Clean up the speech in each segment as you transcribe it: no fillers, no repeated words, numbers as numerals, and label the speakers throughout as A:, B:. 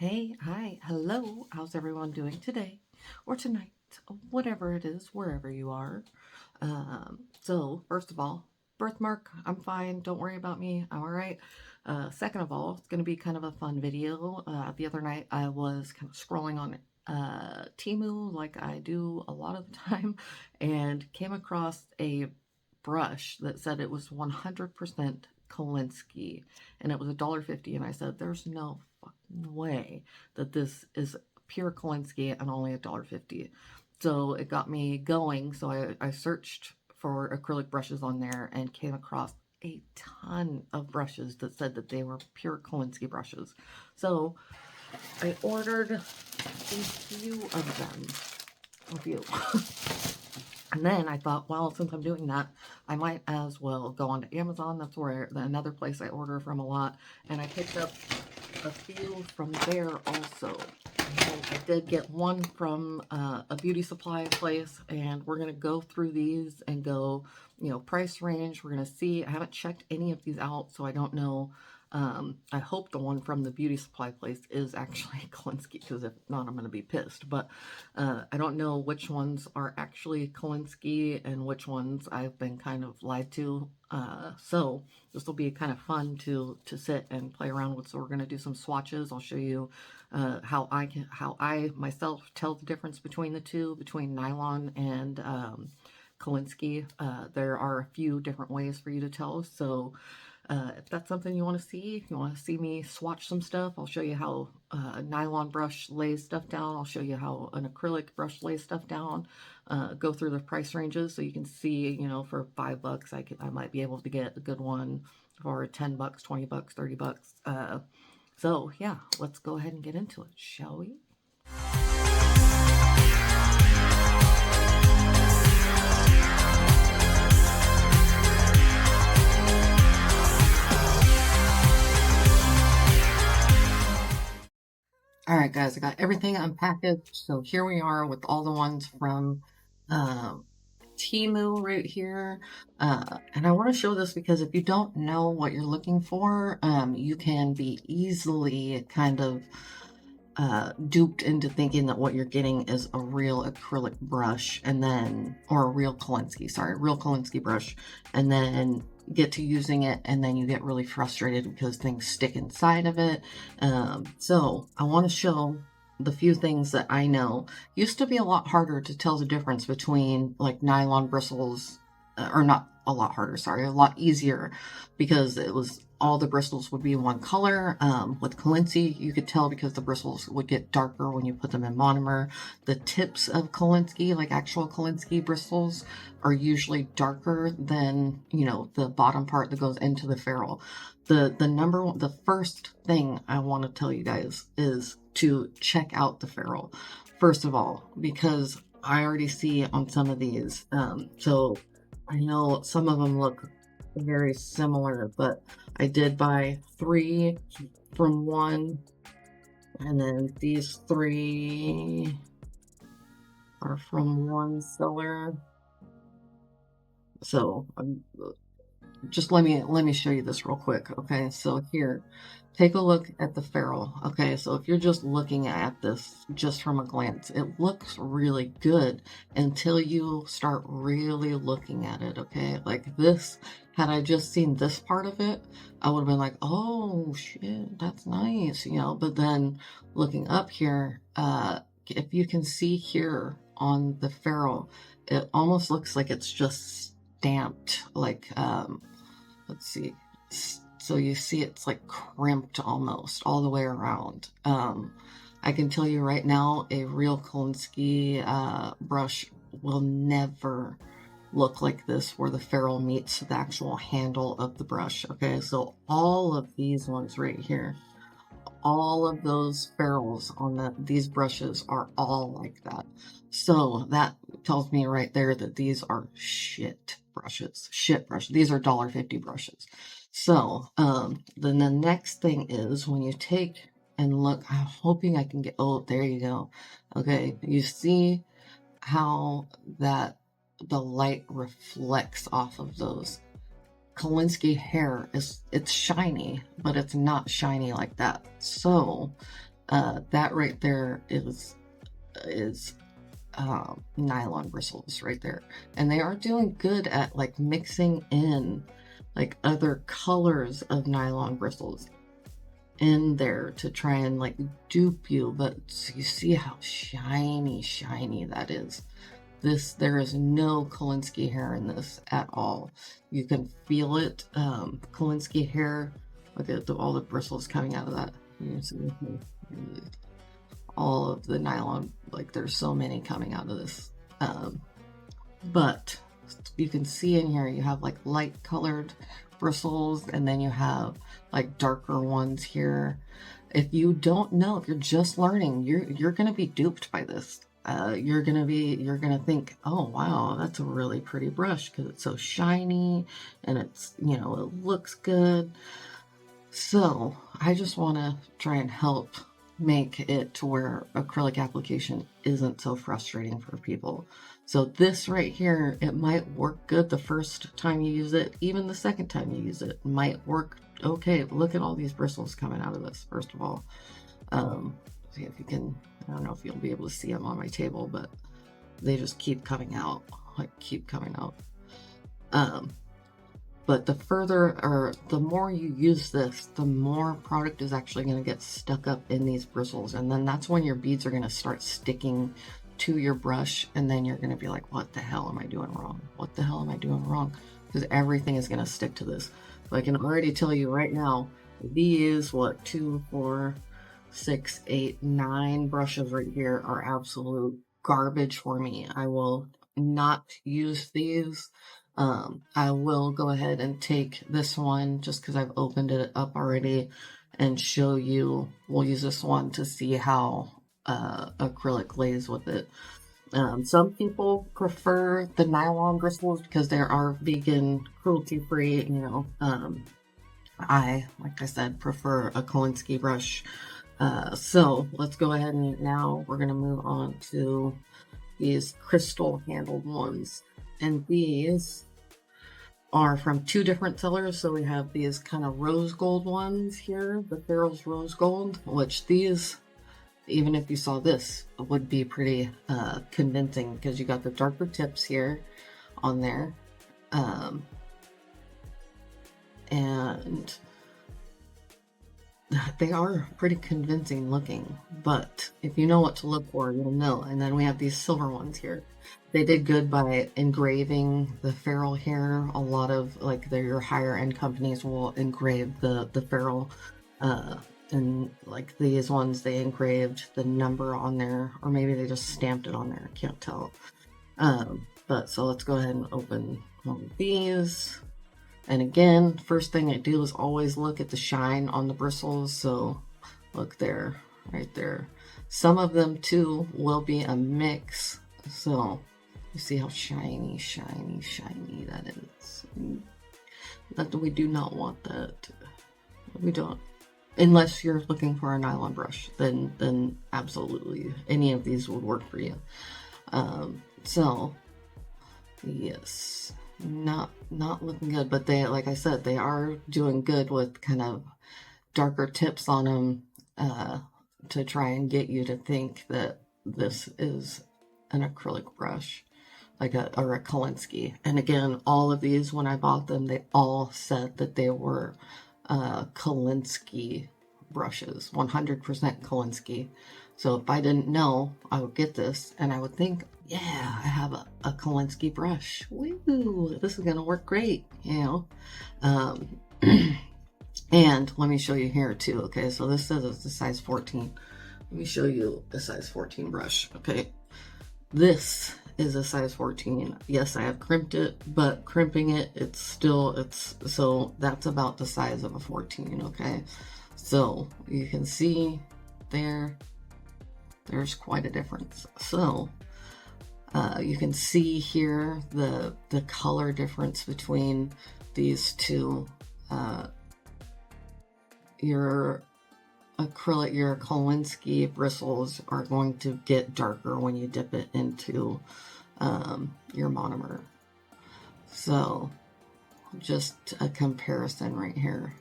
A: Hey, hi, hello. How's everyone doing today or tonight? Whatever it is, wherever you are. So, first of all, birthmark, I'm fine. Don't worry about me. I'm all right. Second of all, it's going to be kind of a fun video. The other night I was kind of scrolling on TEMU like I do a lot of the time and came across a brush that said it was 100% Kolinsky and it was $1.50, and I said, there's no fucking way that this is pure Kolinsky and only $1.50. So it got me going. So I searched for acrylic brushes on there and came across a ton of brushes that said that they were pure Kolinsky brushes. So I ordered a few of them. A few. And then I thought, well, since I'm doing that, I might as well go on to Amazon. That's where another place I order from a lot. And I picked up a few from there also. And I did get one from a beauty supply place, and we're going to go through these and go, price range. We're going to see. I haven't checked any of these out, so I don't know. I hope the one from the beauty supply place is actually Kolinsky, because if not, I'm going to be pissed. But I don't know which ones are actually Kolinsky and which ones I've been kind of lied to. So this will be kind of fun to sit and play around with. So we're going to do some swatches. I'll show you how I myself tell the difference between the two, between nylon and Kolinsky. There are a few different ways for you to tell. So if that's something you want to see, if you want to see me swatch some stuff, I'll show you how a nylon brush lays stuff down. I'll show you how an acrylic brush lays stuff down. Go through the price ranges so you can see, for $5, I might be able to get a good one for $10, $20, $30. So yeah, let's go ahead and get into it, shall we? All right, guys, I got everything unpackaged. So here we are with all the ones from TEMU right here. And I want to show this because if you don't know what you're looking for, you can be easily kind of duped into thinking that what you're getting is a real acrylic brush, and then, or a real Kolinsky brush, and then get to using it and then you get really frustrated because things stick inside of it. So I want to show the few things that I know. Used to be a lot harder to tell the difference between like nylon bristles, or not a lot harder, sorry, a lot easier, because it was all the bristles would be one color. With Kolinsky, you could tell because the bristles would get darker when you put them in monomer. The tips of Kolinsky, like actual Kolinsky bristles, are usually darker than, the bottom part that goes into the ferrule. The first thing I want to tell you guys is to check out the ferrule, first of all, because I already see on some of these, so I know some of them look very similar, but I did buy 3 from one, and then these 3 are from one seller. So just let me show you this real quick. Okay, so here, take a look at the ferrule. Okay, so if you're just looking at this just from a glance, it looks really good until you start really looking at it. Okay, like this, had I just seen this part of it, I would have been like, oh shit, that's nice, but then looking up here, if you can see here on the ferrule, it almost looks like it's just stamped, like, let's see. So you see it's like crimped almost all the way around. I can tell you right now, a real Kolinsky brush will never look like this, where the ferrule meets the actual handle of the brush. Okay, so all of these ones right here, all of those ferrules on these brushes are all like that. So that tells me right there that these are shit brushes. These are $1.50 brushes. So then the next thing is, when you take and look, I'm hoping I can get, oh, there you go. Okay, you see how that the light reflects off of those. Kolinsky hair it's shiny, but it's not shiny like that. So That right there is nylon bristles right there, and they are doing good at like mixing in like other colors of nylon bristles in there to try and like dupe you. But you see how shiny that is. There is no Kolinsky hair in this at all. You can feel it. Kolinsky hair, look at all the bristles coming out of that. All of the nylon, like there's so many coming out of this. But you can see in here, you have like light colored bristles, and then you have like darker ones here. If you don't know, if you're just learning, you're gonna be duped by this. You're gonna think, oh wow, that's a really pretty brush because it's so shiny and it's, you know, it looks good. So I just want to try and help make it to where acrylic application isn't so frustrating for people. So this right here, it might work good the first time you use it. Even the second time you use it might work okay. Look at all these bristles coming out of this, first of all. See if you can, I don't know if you'll be able to see them on my table, but they just keep coming out, like keep coming out. But the further, or the more you use this, the more product is actually going to get stuck up in these bristles. And then that's when your beads are going to start sticking to your brush. And then you're going to be like, what the hell am I doing wrong? What the hell am I doing wrong? Because everything is going to stick to this. So I can already tell you right now, these, 2, 4, 6, 8, 9 brushes right here are absolute garbage for me. I will not use these. I will go ahead and take this one just because I've opened it up already and show you. We'll use this one to see how acrylic lays with it. Some people prefer the nylon bristles because they are vegan, cruelty free. You know, like I said, prefer a Kolinsky brush. So let's go ahead and now we're going to move on to these crystal handled ones. And these are from 2 different sellers. So we have these kind of rose gold ones here, the Farrell's rose gold, which these, even if you saw this, would be pretty convincing because you got the darker tips here on there. And they are pretty convincing looking, but if you know what to look for, you'll know. And then we have these silver ones here. They did good by engraving the ferrule here. A lot of like your higher end companies will engrave the ferrule, and like these ones, they engraved the number on there, or maybe they just stamped it on there. I can't tell. But so let's go ahead and open one of these. And again, first thing I do is always look at the shine on the bristles. So look there, right there. Some of them too will be a mix. So you see how shiny that is. That we do not want that. We don't. Unless you're looking for a nylon brush, then absolutely any of these would work for you. So yes. Not looking good, but they, like I said, they are doing good with kind of darker tips on them to try and get you to think that this is an acrylic brush, like or a Kolinsky. And again, all of these, when I bought them, they all said that they were Kolinsky brushes, 100% Kolinsky. So if I didn't know, I would get this and I would think, yeah, I have a Kolinsky brush. Woo, this is going to work great, you know. And let me show you here too, okay? So this says it's a size 14. Let me show you the size 14 brush, okay? This is a size 14. Yes, I have crimped it, but crimping it, so that's about the size of a 14, okay? So you can see there's quite a difference. So you can see here the color difference between these two. Your acrylic, your Kolinsky bristles are going to get darker when you dip it into your monomer. So just a comparison right here.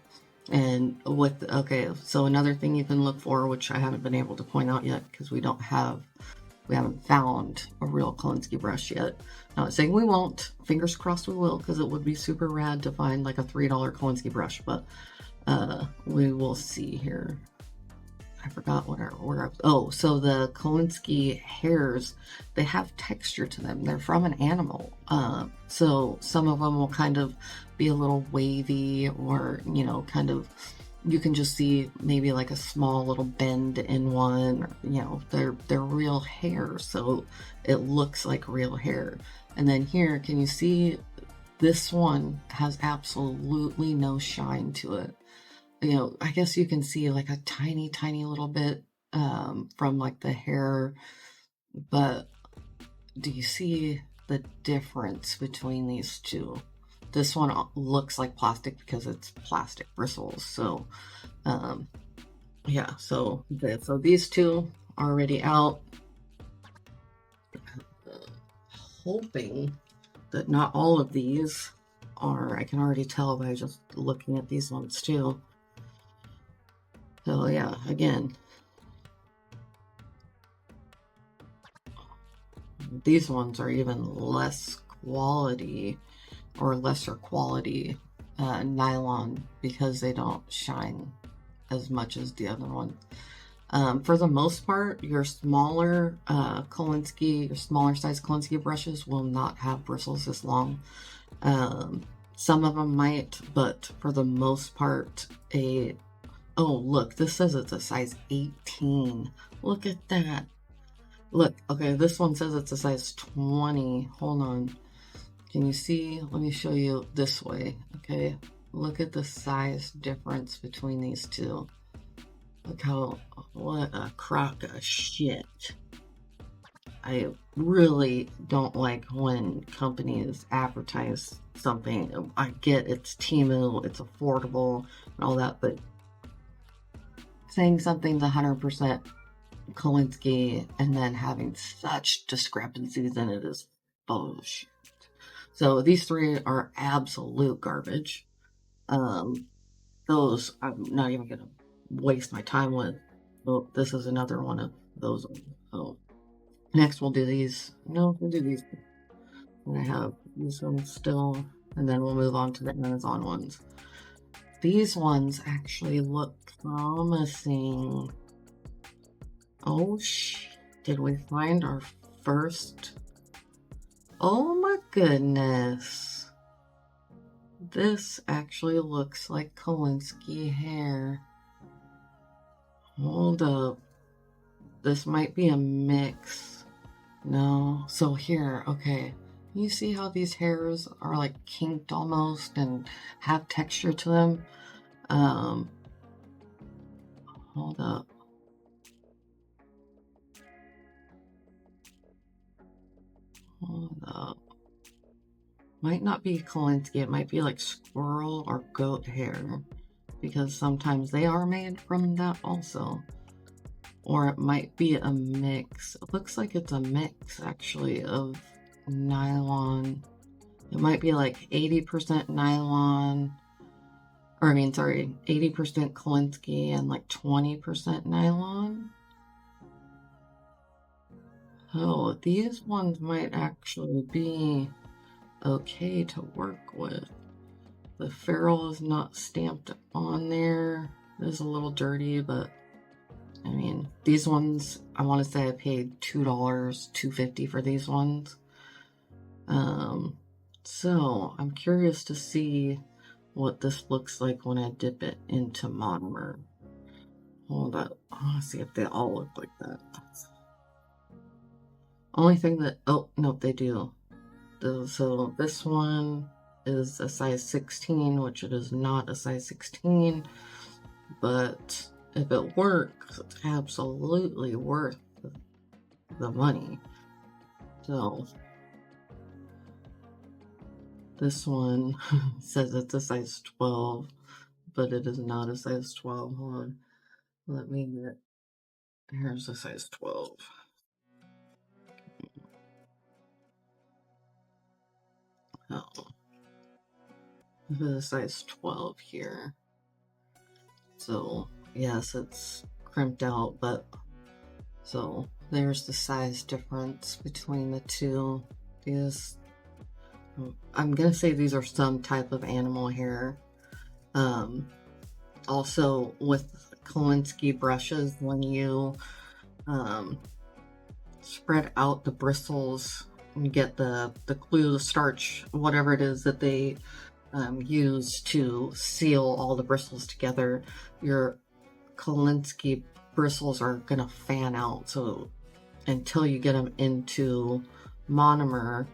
A: And with, okay, so another thing you can look for, which I haven't been able to point out yet because we haven't found a real Kolinsky brush yet. Not saying we won't. Fingers crossed we will, because it would be super rad to find like a $3 Kolinsky brush, but we will see here. I forgot so the Kolinsky hairs, they have texture to them. They're from an animal. So some of them will kind of be a little wavy, or, you know, kind of, you can just see maybe like a small little bend in one, or, you know, they're real hair. So it looks like real hair. And then here, can you see this one has absolutely no shine to it? You know, I guess you can see like a tiny, tiny little bit from like the hair, but do you see the difference between these two? This one looks like plastic because it's plastic bristles. So, yeah, so these two are already out. Hoping that not all of these are, I can already tell by just looking at these ones too. So yeah, again, these ones are even less quality, or lesser quality nylon, because they don't shine as much as the other one. For the most part, your smaller your smaller size Kolinsky brushes will not have bristles this long. Some of them might, but for the most part, oh, look, this says it's a size 18. Look at that. Look, okay, this one says it's a size 20. Hold on. Can you see? Let me show you this way, okay? Look at the size difference between these two. Look what a crock of shit. I really don't like when companies advertise something. I get it's TEMU, it's affordable, and all that, but saying something's 100% Kolinsky and then having such discrepancies in it is bullshit. So these three are absolute garbage. Those I'm not even gonna waste my time with. Oh, this is another one of those. Oh, next we'll do these. No, we'll do these. And I have these ones still, and then we'll move on to the Amazon ones. These ones actually look promising. Oh, did we find our first? Oh my goodness. This actually looks like Kolinsky hair. Hold up. This might be a mix. No. So here, okay. You see how these hairs are like kinked almost and have texture to them? Hold up. Hold up. Might not be Kolinsky. It might be like squirrel or goat hair, because sometimes they are made from that also. Or it might be a mix. It looks like it's a mix actually of nylon. It might be like 80% nylon, or I mean, sorry, 80% Kolinsky and like 20% nylon. Oh, these ones might actually be okay to work with. The ferrule is not stamped on there. It is a little dirty, but I mean, these ones, I want to say I paid $2, $2.50 for these ones. So I'm curious to see what this looks like when I dip it into monomer. Hold up. I want to see if they all look like that. Only thing that, oh, nope, they do. So this one is a size 16, which it is not a size 16, but if it works, it's absolutely worth the money. So this one says it's a size 12, but it is not a size 12. Hold on. Let me get, here's a size 12. Oh, this is a size 12 here. So yes, it's crimped out, but so there's the size difference between the two. These, I'm gonna say these are some type of animal hair. Also with Kolinsky brushes, when you spread out the bristles and get the glue, the starch, whatever it is that they use to seal all the bristles together, your Kolinsky bristles are gonna fan out. So until you get them into monomer,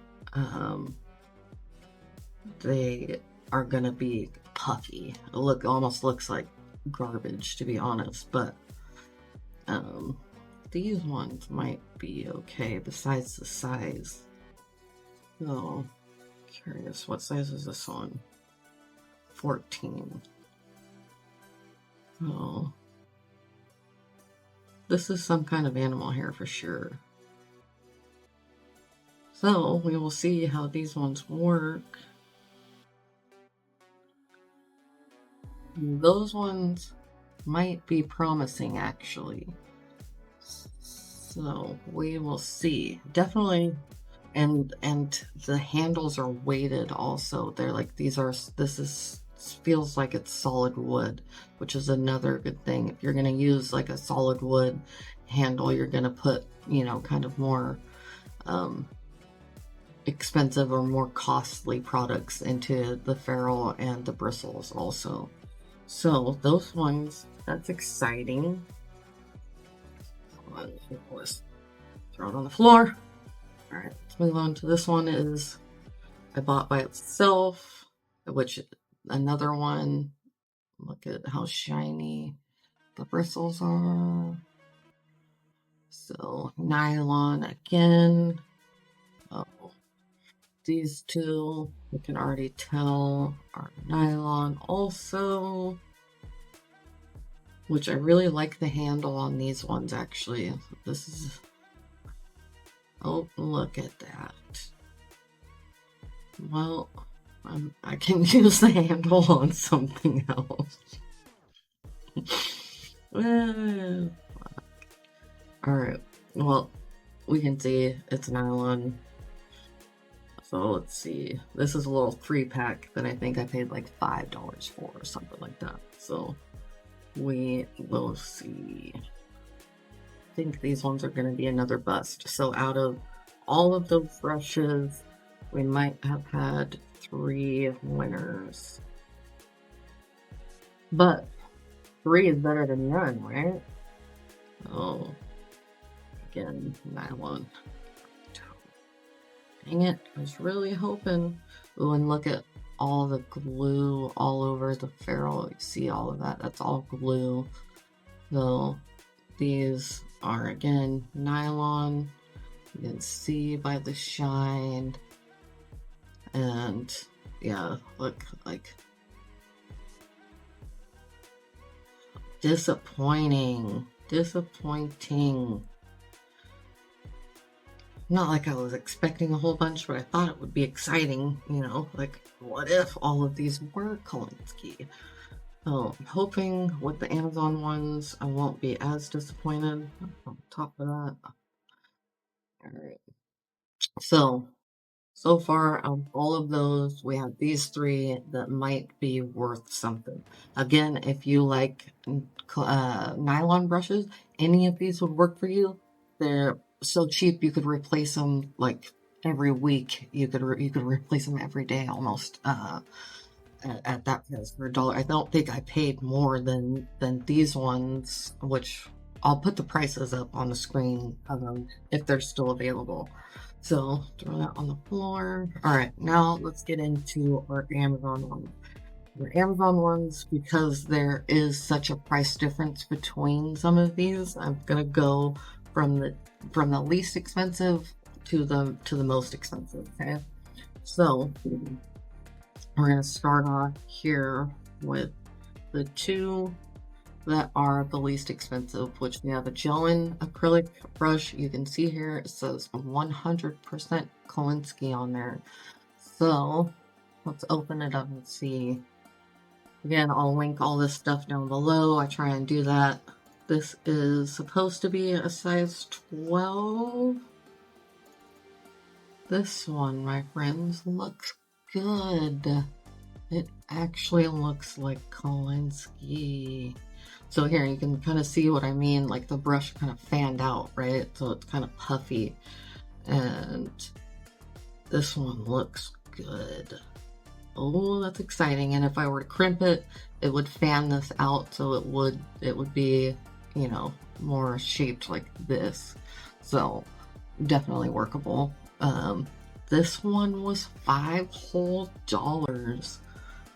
A: they are gonna be puffy. Almost looks like garbage, to be honest. But these ones might be okay. Besides the size. So curious, what size is this one? 14. Oh, this is some kind of animal hair for sure. So we will see how these ones work. Those ones might be promising, actually. So we will see. Definitely. And the handles are weighted also. They're like, this feels like it's solid wood, which is another good thing. If you're going to use like a solid wood handle, you're going to put, kind of more expensive or more costly products into the ferrule and the bristles also. So those ones, that's exciting. Let's throw it on the floor. All right, let's move on to this one. Is I bought by itself, which another one. Look at how shiny the bristles are. So nylon again. Oh, these two, you can already tell, are nylon also. Which I really like the handle on these ones, actually. This is... Oh, look at that. Well, I can use the handle on something else. Alright, well, we can see it's nylon. So let's see. This is a little 3-pack that I think I paid like $5 for or something like that. So we will see. I think these ones are going to be another bust. So out of all of those brushes, we might have had 3 winners. But 3 is better than none, right? Oh, again, nylon. Dang it, I was really hoping. Ooh, and look at all the glue all over the ferrule. You see all of that? That's all glue. So these are, again, nylon. You can see by the shine. And yeah, look, like, disappointing. Not like I was expecting a whole bunch, but I thought it would be exciting, like, what if all of these were Kolinsky? So I'm hoping with the Amazon ones, I won't be as disappointed on top of that. Alright. So far, all of those, we have these 3 that might be worth something. Again, if you like nylon brushes, any of these would work for you. They're so cheap, you could replace them like every week. You could replace them every day almost. At that price for $1. I don't think I paid more than these ones, which I'll put the prices up on the screen of them if they're still available. So throw that on the floor. All right, now let's get into our Amazon ones. The Amazon ones, because there is such a price difference between some of these, I'm gonna go from the least expensive to the most expensive. Okay, so we're gonna start off here with the 2 that are the least expensive, which we have a gel-in acrylic brush. You can see here it says 100% Kolinsky on there. So let's open it up and see Again, I'll link all this stuff down below. I try and do that. This is supposed to be a size 12. This one, my friends, looks good. It actually looks like Kolinsky. So here you can kind of see what I mean, like the brush kind of fanned out, right? So it's kind of puffy. And this one looks good. Oh, that's exciting. And if I were to crimp it, it would fan this out, so it would be, you know, more shaped like this. So definitely workable. This one was $5 whole.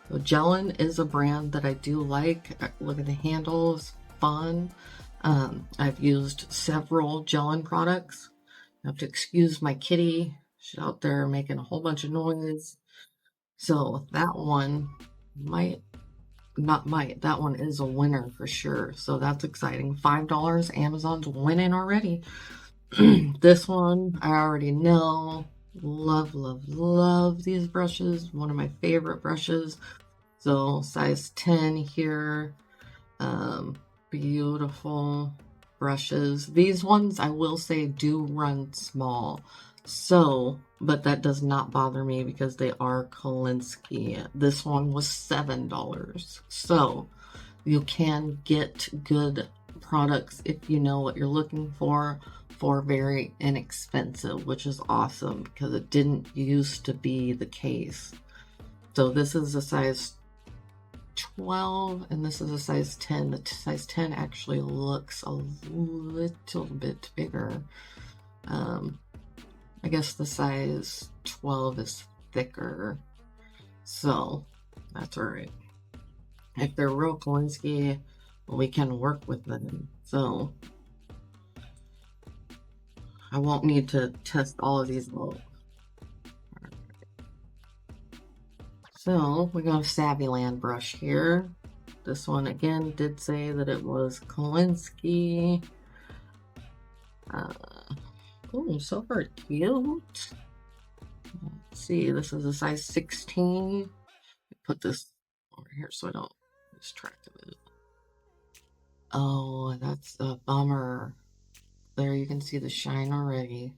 A: So Gellin is a brand that I do like. Look at the handles, fun. I've used several Gellin products. I have to excuse my kitty. She's out there making a whole bunch of noise. So that one that one is a winner for sure. So that's exciting. $5, Amazon's winning already. This one, I already know. Love, love, love these brushes. One of my favorite brushes. So size 10 here. Beautiful brushes. These ones, I will say, do run small. So, but that does not bother me because they are Kolinsky. This one was $7. So you can get good products if you know what you're looking for very inexpensive, which is awesome because it didn't used to be the case. So this is a size 12 and this is a size 10. The size 10 actually looks a little bit bigger. I guess the size 12 is thicker, so that's all right. If they're real Kolinsky, we can work with them. So I won't need to test all of these out. So we got a Savvyland brush here. This one again did say that it was Kolinsky. Oh, so very cute. Let's see, this is a size 16. Put this over here so I don't lose track of it. Oh, that's a bummer. There you can see the shine already.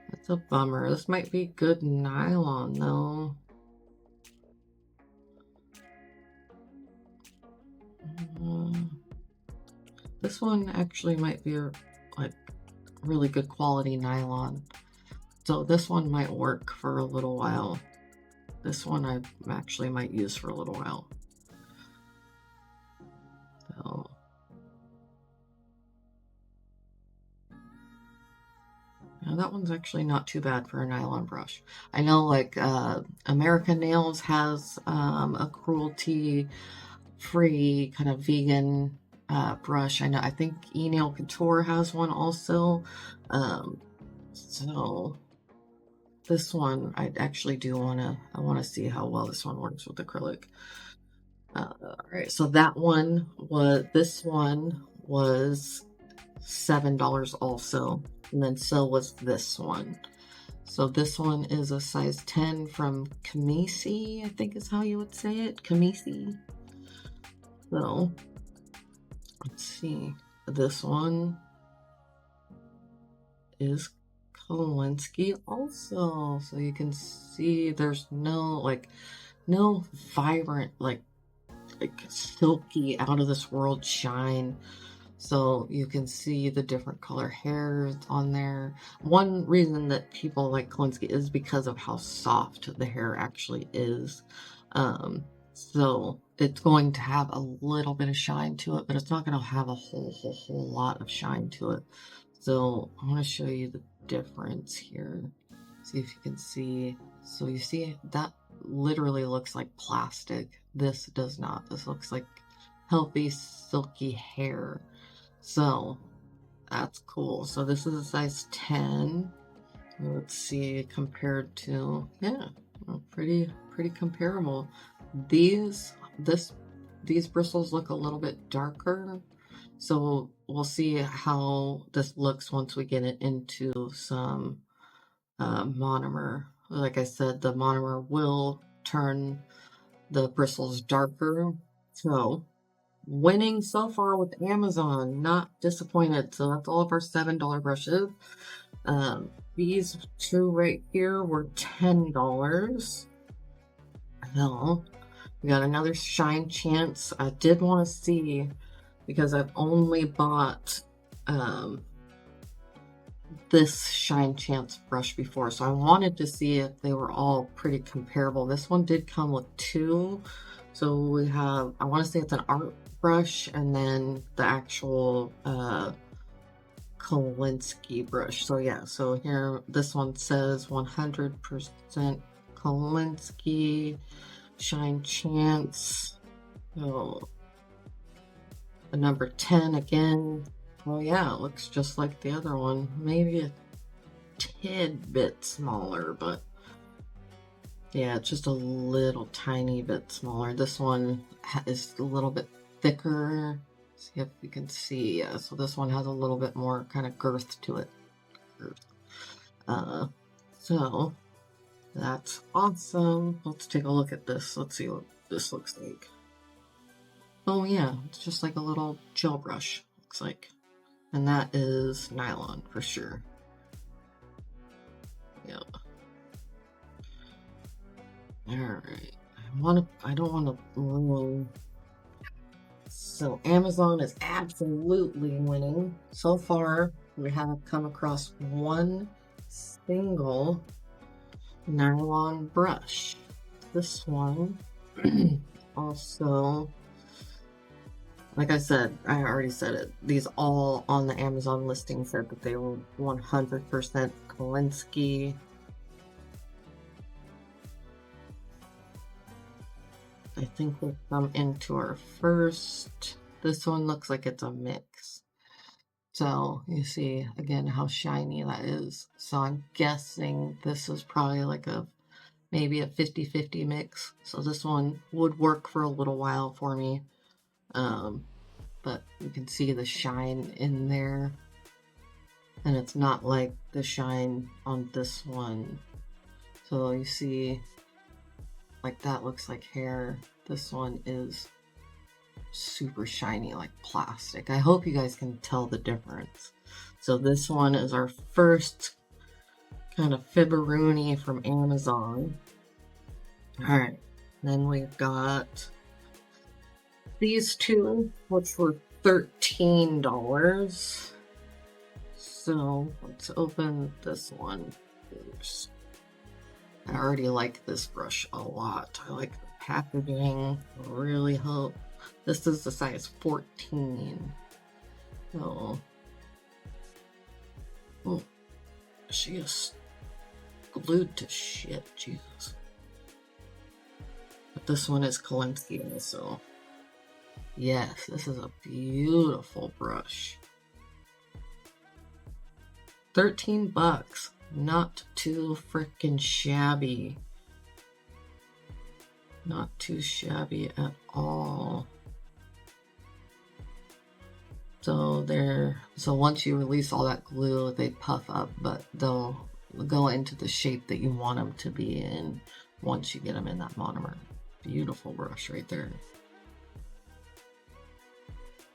A: That's a bummer. This might be good nylon though. This one actually might be like really good quality nylon. So this one might work for a little while. This one I actually might use for a little while. So now that one's actually not too bad for a nylon brush. I know like American Nails has a cruelty-free kind of vegan brush. I think E-Nail Couture has one also. So this one I actually do I want to see how well this one works with acrylic. All right, so this one was $7 also, and then so was this one. So this one is a size 10 from Kolinsky, I think is how you would say it, Kolinsky. So let's see, this one is Kolinsky also. So you can see there's no vibrant like silky out of this world shine. So you can see the different color hairs on there. One reason that people like Kolinsky is because of how soft the hair actually is. So it's going to have a little bit of shine to it, but it's not going to have a whole lot of shine to it. So I want to show you the difference here. See if you can see. So you see that literally looks like plastic. This does not. This looks like healthy, silky hair. So that's cool. So this is a size 10. Let's see, compared to, yeah, pretty comparable. These bristles look a little bit darker. So we'll see how this looks once we get it into some monomer. Like I said, the monomer will turn the bristles darker. So winning so far with Amazon, not disappointed. So that's all of our $7 brushes. These two right here were $10. Hell, we got another Shine Chance. I did want to see, because I've only bought this Shine Chance brush before, so I wanted to see if they were all pretty comparable. This one did come with two. So we have, I want to say it's an art brush, and then the actual Kolinsky brush. So yeah, so here this one says 100% Kolinsky Shine Chance. So the number 10 again. Oh yeah, it looks just like the other one. Maybe a tidbit smaller, but yeah, it's just a little tiny bit smaller. This one is a little bit thicker. See if you can see. Yeah, so this one has a little bit more kind of girth to it. So that's awesome. Let's take a look at this. Let's see what this looks like. Oh yeah, it's just like a little gel brush, looks like. And that is nylon for sure. Yep. Alright. I don't want to ruin. So Amazon is absolutely winning. So far, we have come across one single nylon brush. This one also, like I said, I already said it, these all on the Amazon listing said that they were 100% Kolinsky. I think we'll come into our first. This one looks like it's a mix. So you see again how shiny that is. So I'm guessing this is probably like maybe a 50-50 mix. So this one would work for a little while for me. But you can see the shine in there. And it's not like the shine on this one. So you see, like that looks like hair. This one is super shiny like plastic. I hope you guys can tell the difference. So this one is our first kind of fibberoonie from Amazon. Alright, then we've got these two, which were $13. So let's open this one first. I already like this brush a lot. I like the packaging. I really hope. This is the size 14. So, oh, she is glued to shit, Jesus. But this one is Kolinsky also. Yes, this is a beautiful brush. $13. Not too freaking shabby. Not too shabby at all. So once you release all that glue, they puff up, but they'll go into the shape that you want them to be in once you get them in that monomer. Beautiful brush right there.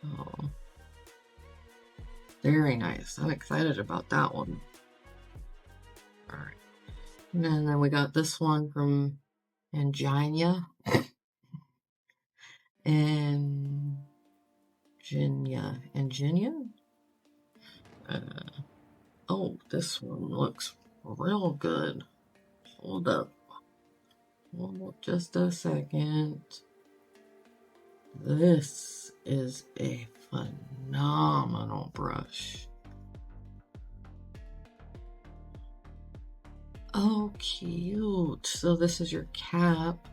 A: Oh, very nice. I'm excited about that one. All right. And then we got this one from Angina. Angina? Oh, this one looks real good. Hold up. Hold up just a second. This is a phenomenal brush. Oh, cute. So this is your cap.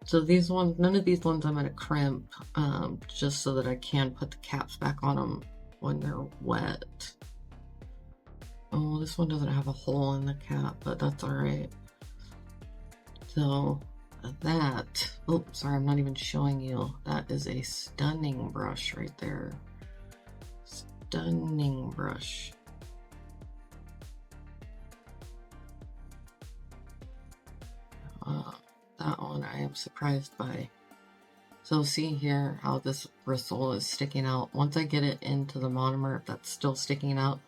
A: So these ones, none of these ones I'm going to crimp, just so that I can put the caps back on them when they're wet. Oh, this one doesn't have a hole in the cap, but that's alright. So that, oh, sorry, I'm not even showing you. That is a stunning brush right there. Stunning brush. That one I am I'm surprised by. So see here how this bristle is sticking out. Once I get it into the monomer, if that's still sticking out,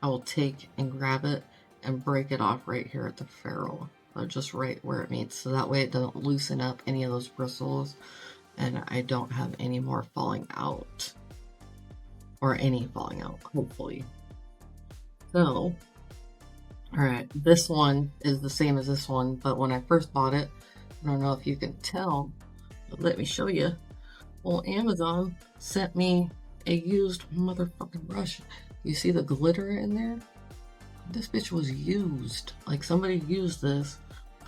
A: I will take and grab it and break it off right here at the ferrule, just right where it meets. So that way it doesn't loosen up any of those bristles and I don't have any more falling out. Or any falling out, hopefully. So, alright, this one is the same as this one, but when I first bought it, I don't know if you can tell, but let me show you. Well, Amazon sent me a used motherfucking brush. You see the glitter in there? This bitch was used. Like somebody used this,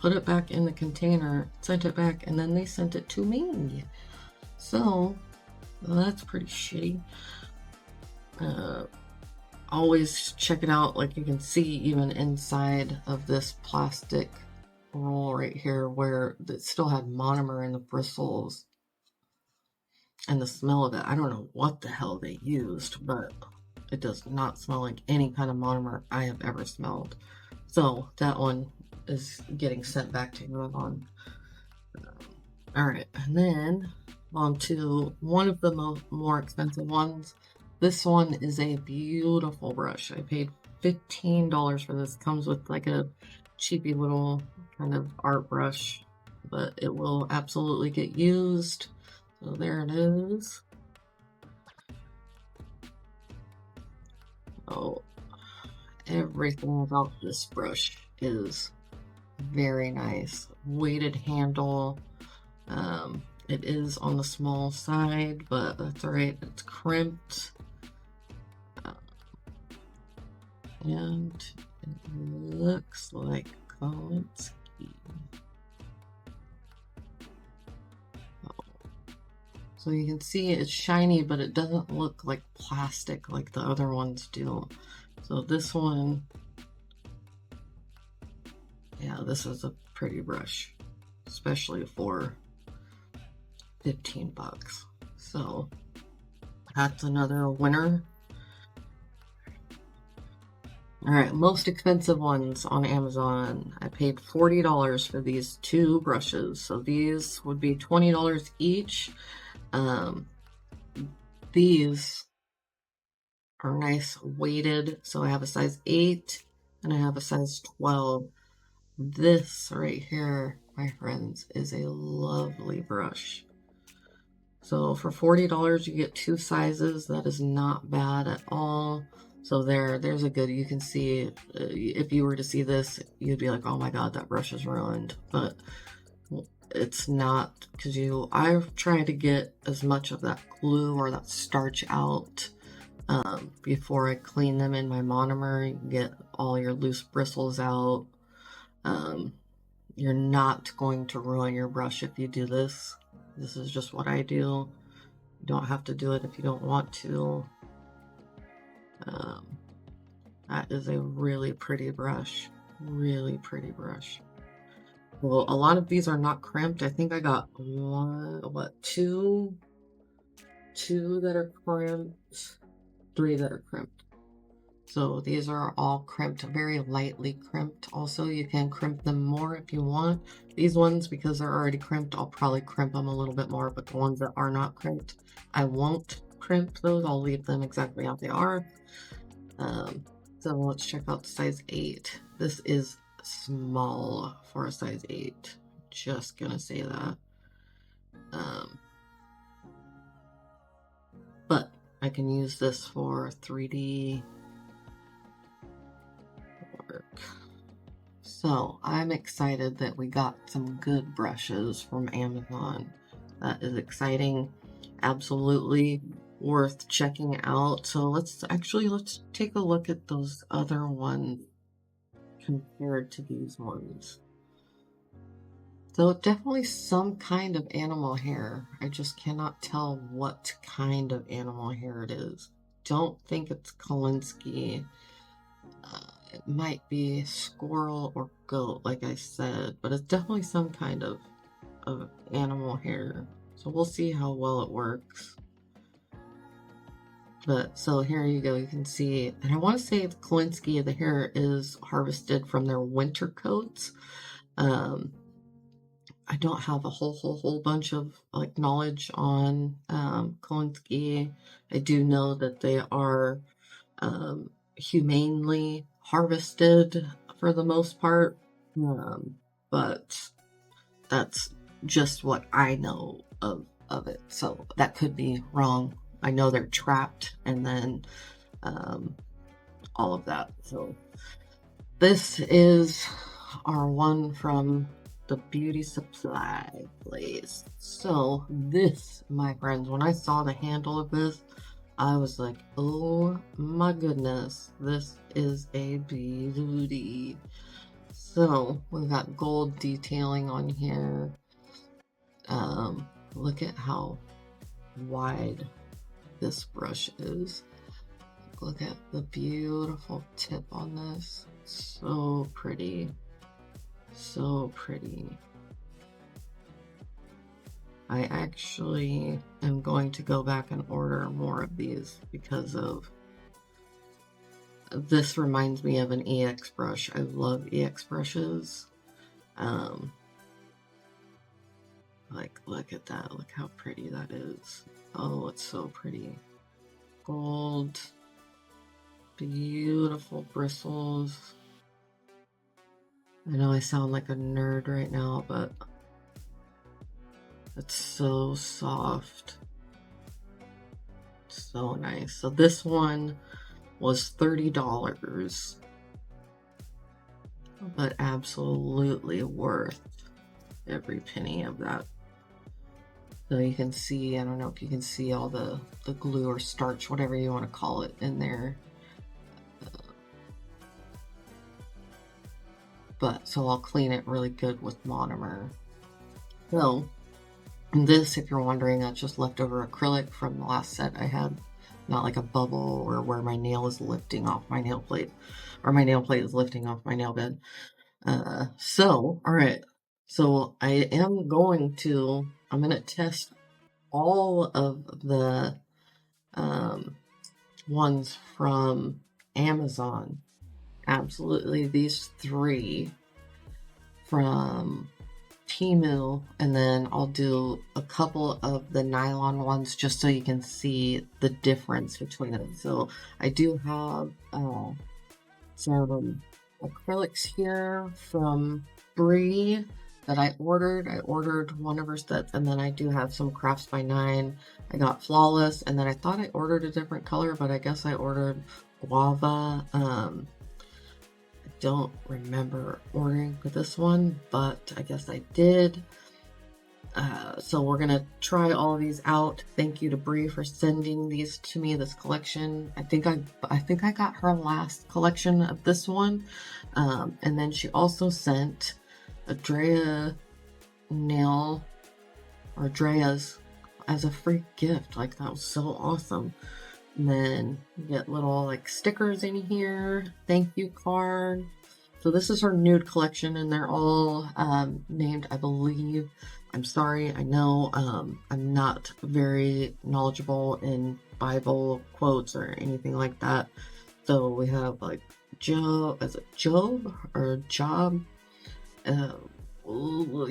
A: put it back in the container, sent it back, and then they sent it to me. So, well, that's pretty shitty. Always check it out. Like you can see even inside of this plastic roll right here where it still had monomer in the bristles and the smell of it. I don't know what the hell they used, but it does not smell like any kind of monomer I have ever smelled. So that one is getting sent back to Amazon. All right, and then on to one of the more expensive ones. This one is a beautiful brush. I paid $15 for this. Comes with like a cheapy little kind of art brush, but it will absolutely get used. So there it is. Oh, everything about this brush is very nice. Weighted handle. It is on the small side, but that's all right. It's crimped. And it looks like Kolinsky. So you can see it's shiny, but it doesn't look like plastic like the other ones do. So this one, yeah, this is a pretty brush, especially for 15 bucks. So that's another winner. All right, most expensive ones on Amazon. I paid $40 for these two brushes. So these would be $20 each. These are nice weighted. So I have a size 8 and I have a size 12. This right here, my friends, is a lovely brush. So for $40, you get two sizes. That is not bad at all. So there's a good, you can see, if you were to see this, you'd be like, oh my God, that brush is ruined. But it's not, because I've tried to get as much of that glue or that starch out before I clean them in my monomer. You can get all your loose bristles out. You're not going to ruin your brush if you do this. This is just what I do. You don't have to do it if you don't want to. That is a really pretty brush. Really pretty brush. Well, a lot of these are not crimped. I think I got two that are crimped, 3 that are crimped. So these are all crimped, very lightly crimped. Also, you can crimp them more if you want. These ones, because they're already crimped, I'll probably crimp them a little bit more, but the ones that are not crimped, I won't crimp those. I'll leave them exactly how they are. So let's check out the size 8. This is small for a size 8. Just gonna say that. But I can use this for 3D work. So I'm excited that we got some good brushes from Amazon. That is exciting. Absolutely worth checking out. So let's take a look at those other ones compared to these ones. So definitely some kind of animal hair. I just cannot tell what kind of animal hair it is. Don't think it's Kolinsky. It might be squirrel or goat, like I said, but it's definitely some kind of animal hair. So we'll see how well it works. But so here you go, you can see, and I want to say the Kolinsky, the hair is harvested from their winter coats. I don't have a whole bunch of like knowledge on Kolinsky. I do know that they are humanely harvested for the most part, but that's just what I know of it. So that could be wrong. I know they're trapped, and then all of that. So this is our one from the beauty supply place. So this, my friends, when I saw the handle of this, I was like, oh my goodness, this is a beauty. So we've got gold detailing on here. Look at how wide this brush is. Look at the beautiful tip on this. So pretty. So pretty. I actually am going to go back and order more of these because of this. Reminds me of an EX brush. I love EX brushes. Like, look at that. Look how pretty that is. Oh, it's so pretty. Gold. Beautiful bristles. I know I sound like a nerd right now, but it's so soft. So nice. So this one was $30, but absolutely worth every penny of that. So you can see, I don't know if you can see all the glue or starch, whatever you want to call it, in there. But so I'll clean it really good with monomer. So this, if you're wondering, that's just leftover acrylic from the last set I had. Not like a bubble or where my nail is lifting off my nail plate, or my nail plate is lifting off my nail bed. So, all right. So I am going to, I'm going to test all of the ones from Amazon. Absolutely, these 3 from TEMU, and then I'll do a couple of the nylon ones just so you can see the difference between them. So I do have some acrylics here from Bree that I ordered. I ordered one of her sets, and then I do have some Crafts by 9. I got Flawless, and then I thought I ordered a different color, but I guess I ordered Guava. I don't remember ordering for this one, but I guess I did. So we're gonna try all of these out. Thank you to Bree for sending these to me, this collection. I think I got her last collection of this one. And then she also sent a Drea nail, or Drea's, as a free gift. Like, that was so awesome. And then you get little like stickers in here, thank you card. So this is her nude collection, and they're all named, I believe. I'm sorry, I know I'm not very knowledgeable in Bible quotes or anything like that. So we have like Job, as a Job or Job. I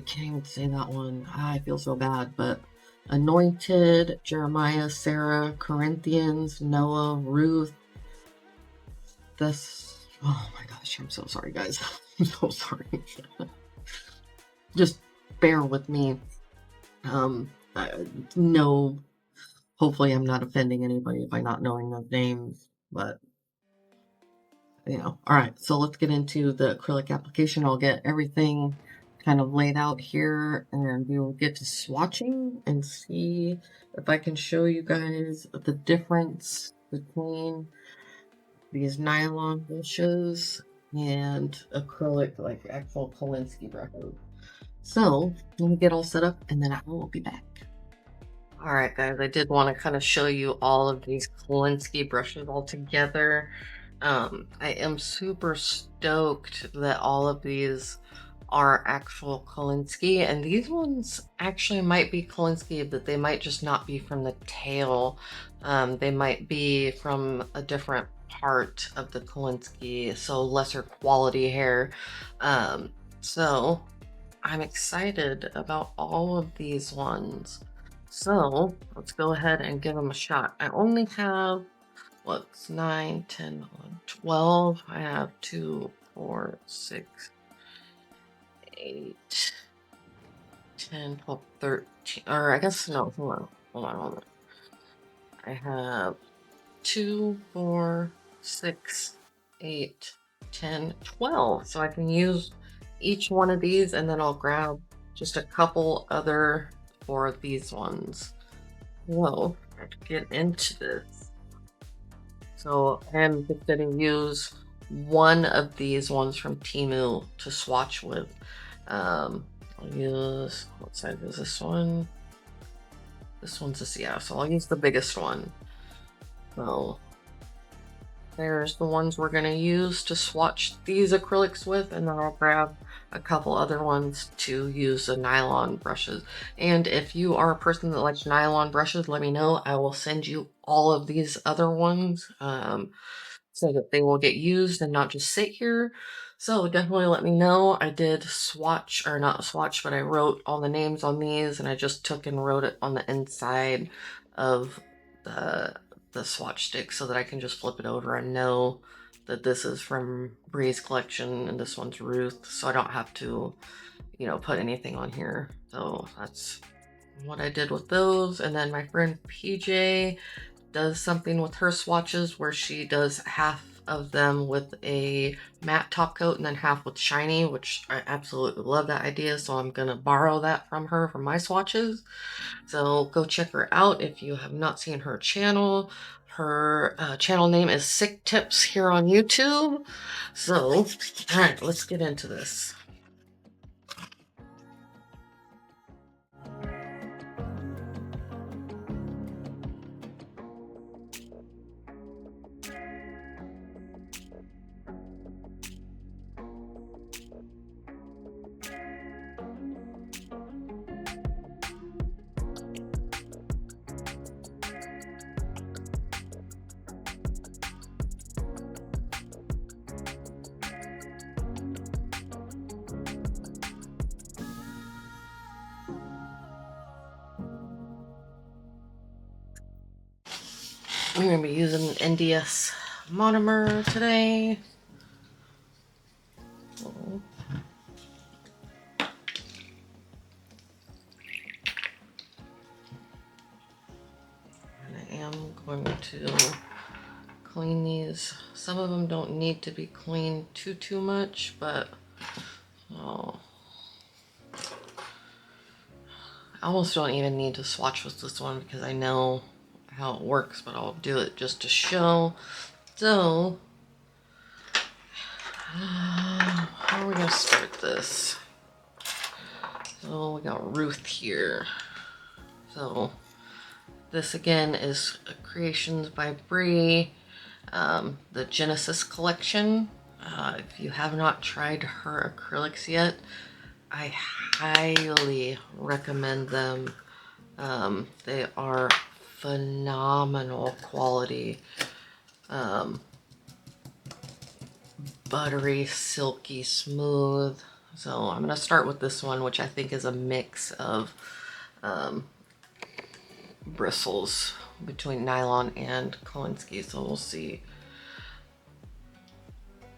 A: can't even say that one. I feel so bad, but Anointed, Jeremiah, Sarah, Corinthians, Noah, Ruth. This, oh my gosh, I'm so sorry, guys. I'm so sorry. Just bear with me. No, hopefully I'm not offending anybody by not knowing those names, but you know. All right, so let's get into the acrylic application. I'll get everything kind of laid out here, and we will get to swatching and see if I can show you guys the difference between these nylon brushes and acrylic, like actual Kolinsky brushes. So let me get all set up, and then I will be back. All right, guys, I did want to kind of show you all of these Kolinsky brushes all together. I am super stoked that all of these are actual Kolinsky, and these ones actually might be Kolinsky, but they might just not be from the tail. They might be from a different part of the Kolinsky, so lesser quality hair. So I'm excited about all of these ones. So let's go ahead and give them a shot. I only have, what's 9, 10, 11, 12. I have 2, 4, 6, 8, 10, 12, 13. Or I guess, no, hold on. I have 2, 4, 6, 8, 10, 12. So I can use each one of these and then I'll grab just a couple other for these ones. Whoa, let's get into this. So I'm just going to use one of these ones from TEMU to swatch with. I'll use, what size is this one? This one's a, yeah, so I'll use the biggest one. So there's the ones we're going to use to swatch these acrylics with, and then I'll grab a couple other ones to use the nylon brushes. And if you are a person that likes nylon brushes, let me know. I will send you all of these other ones so that they will get used and not just sit here. So definitely let me know. I did swatch, or not swatch, but I wrote all the names on these, and I just took and wrote it on the inside of the swatch stick so that I can just flip it over and know that this is from Bree's collection and this one's Ruth, so I don't have to, you know, put anything on here. So that's what I did with those. And then my friend PJ does something with her swatches where she does half of them with a matte top coat and then half with shiny, which I absolutely love that idea. So I'm gonna borrow that from her for my swatches. So go check her out if you have not seen her channel. Her channel name is Sick Tips here on YouTube. So, all right, let's get into this. I'm going to be using an NDS monomer today. And I am going to clean these. Some of them don't need to be cleaned too much, but oh, I almost don't even need to swatch with this one because I know how it works, but I'll do it just to show. So, how are we gonna start this? So we got Ruth here. So this again is Creations by Bree, the Genesis collection. If you have not tried her acrylics yet, I highly recommend them. They are phenomenal quality. Buttery, silky, smooth. So I'm going to start with this one, which I think is a mix of bristles between nylon and Kolinsky. So we'll see.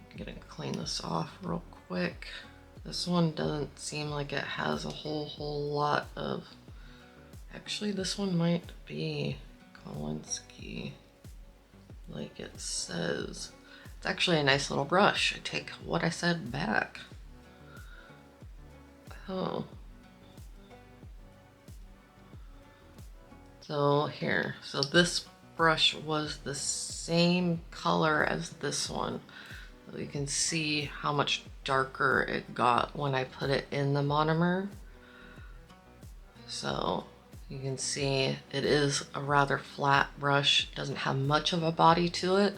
A: I'm going to clean this off real quick. This one doesn't seem like it has a whole lot of... Actually, this one might be Kolinsky, like it says. It's actually a nice little brush. I take what I said back. Oh. So here, so this brush was the same color as this one. So you can see how much darker it got when I put it in the monomer. So you can see it is a rather flat brush. It doesn't have much of a body to it.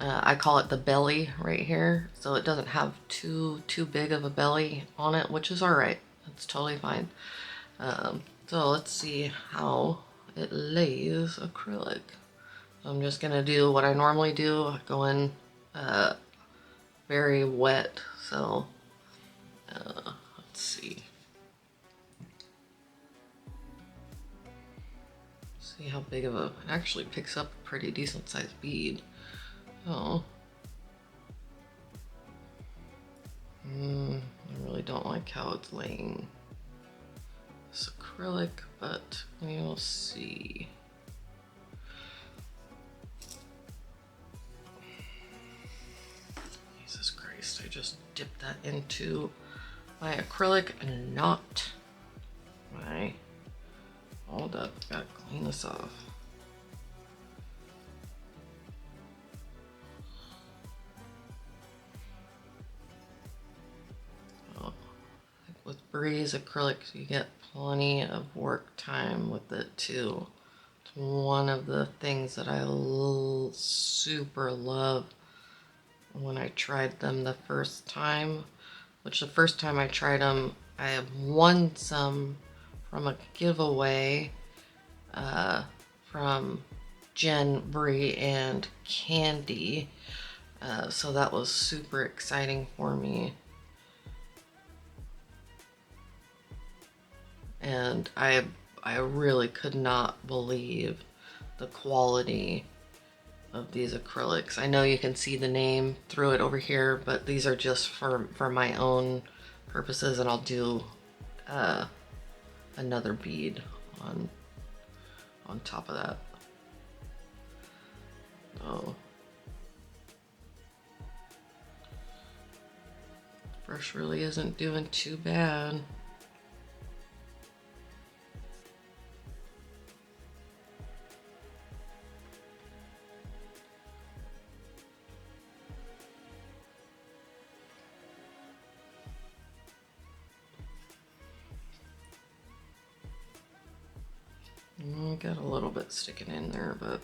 A: I call it the belly right here. So it doesn't have too big of a belly on it, which is all right. It's totally fine. So let's see how it lays acrylic. So I'm just gonna do what I normally do. I go in very wet. So let's see. See how big of a, it actually picks up a pretty decent sized bead. Oh. I really don't like how it's laying. It's acrylic, but we'll see. Jesus Christ, I just dipped that into my acrylic and not my, hold up, gotta clean this off. With Breeze acrylics, you get plenty of work time with it too. It's one of the things that I super love when I tried them the first time, which the first time I tried them, I won some from a giveaway from Jen, Bree, and Candy. So that was super exciting for me. And I really could not believe the quality of these acrylics. I know you can see the name through it over here, but these are just for my own purposes, and I'll do another bead on top of that. Oh, brush really isn't doing too bad. Got a little bit sticking in there, but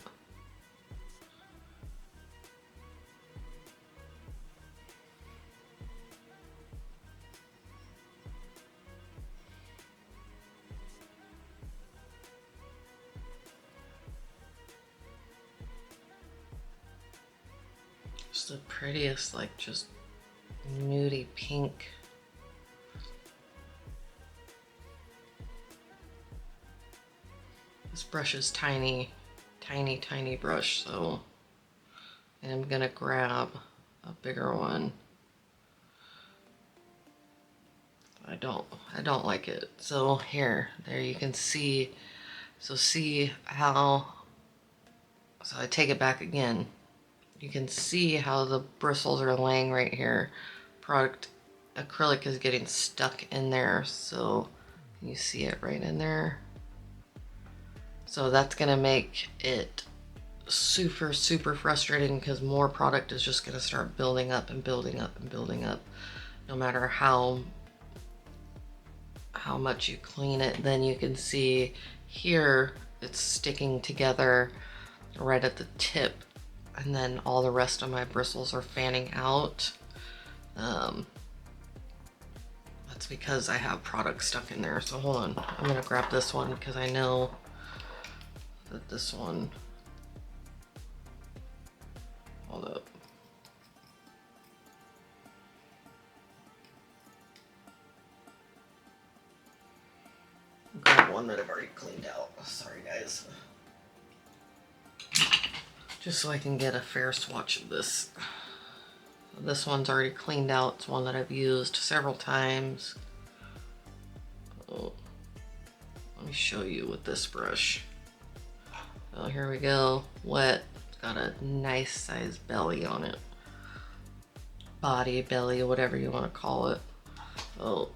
A: it's the prettiest, like just nudie pink. This brush is tiny, tiny, tiny brush, so I'm gonna grab a bigger one. I don't like it. So there you can see, so see how, so I take it back again. You can see how the bristles are laying right here. Product acrylic is getting stuck in there, so you see it right in there. So that's gonna make it super, super frustrating because more product is just gonna start building up and building up and building up. No matter how much you clean it, then you can see here it's sticking together right at the tip, and then all the rest of my bristles are fanning out. That's because I have product stuck in there. So hold on, I'm gonna grab this one because I know that this one, hold up. Grab one that I've already cleaned out. Sorry guys. Just so I can get a fair swatch of this. This one's already cleaned out. It's one that I've used several times. Oh, let me show you with this brush. Oh, here we go. Wet. It's got a nice size belly on it. Body, belly, whatever you want to call it. Oh.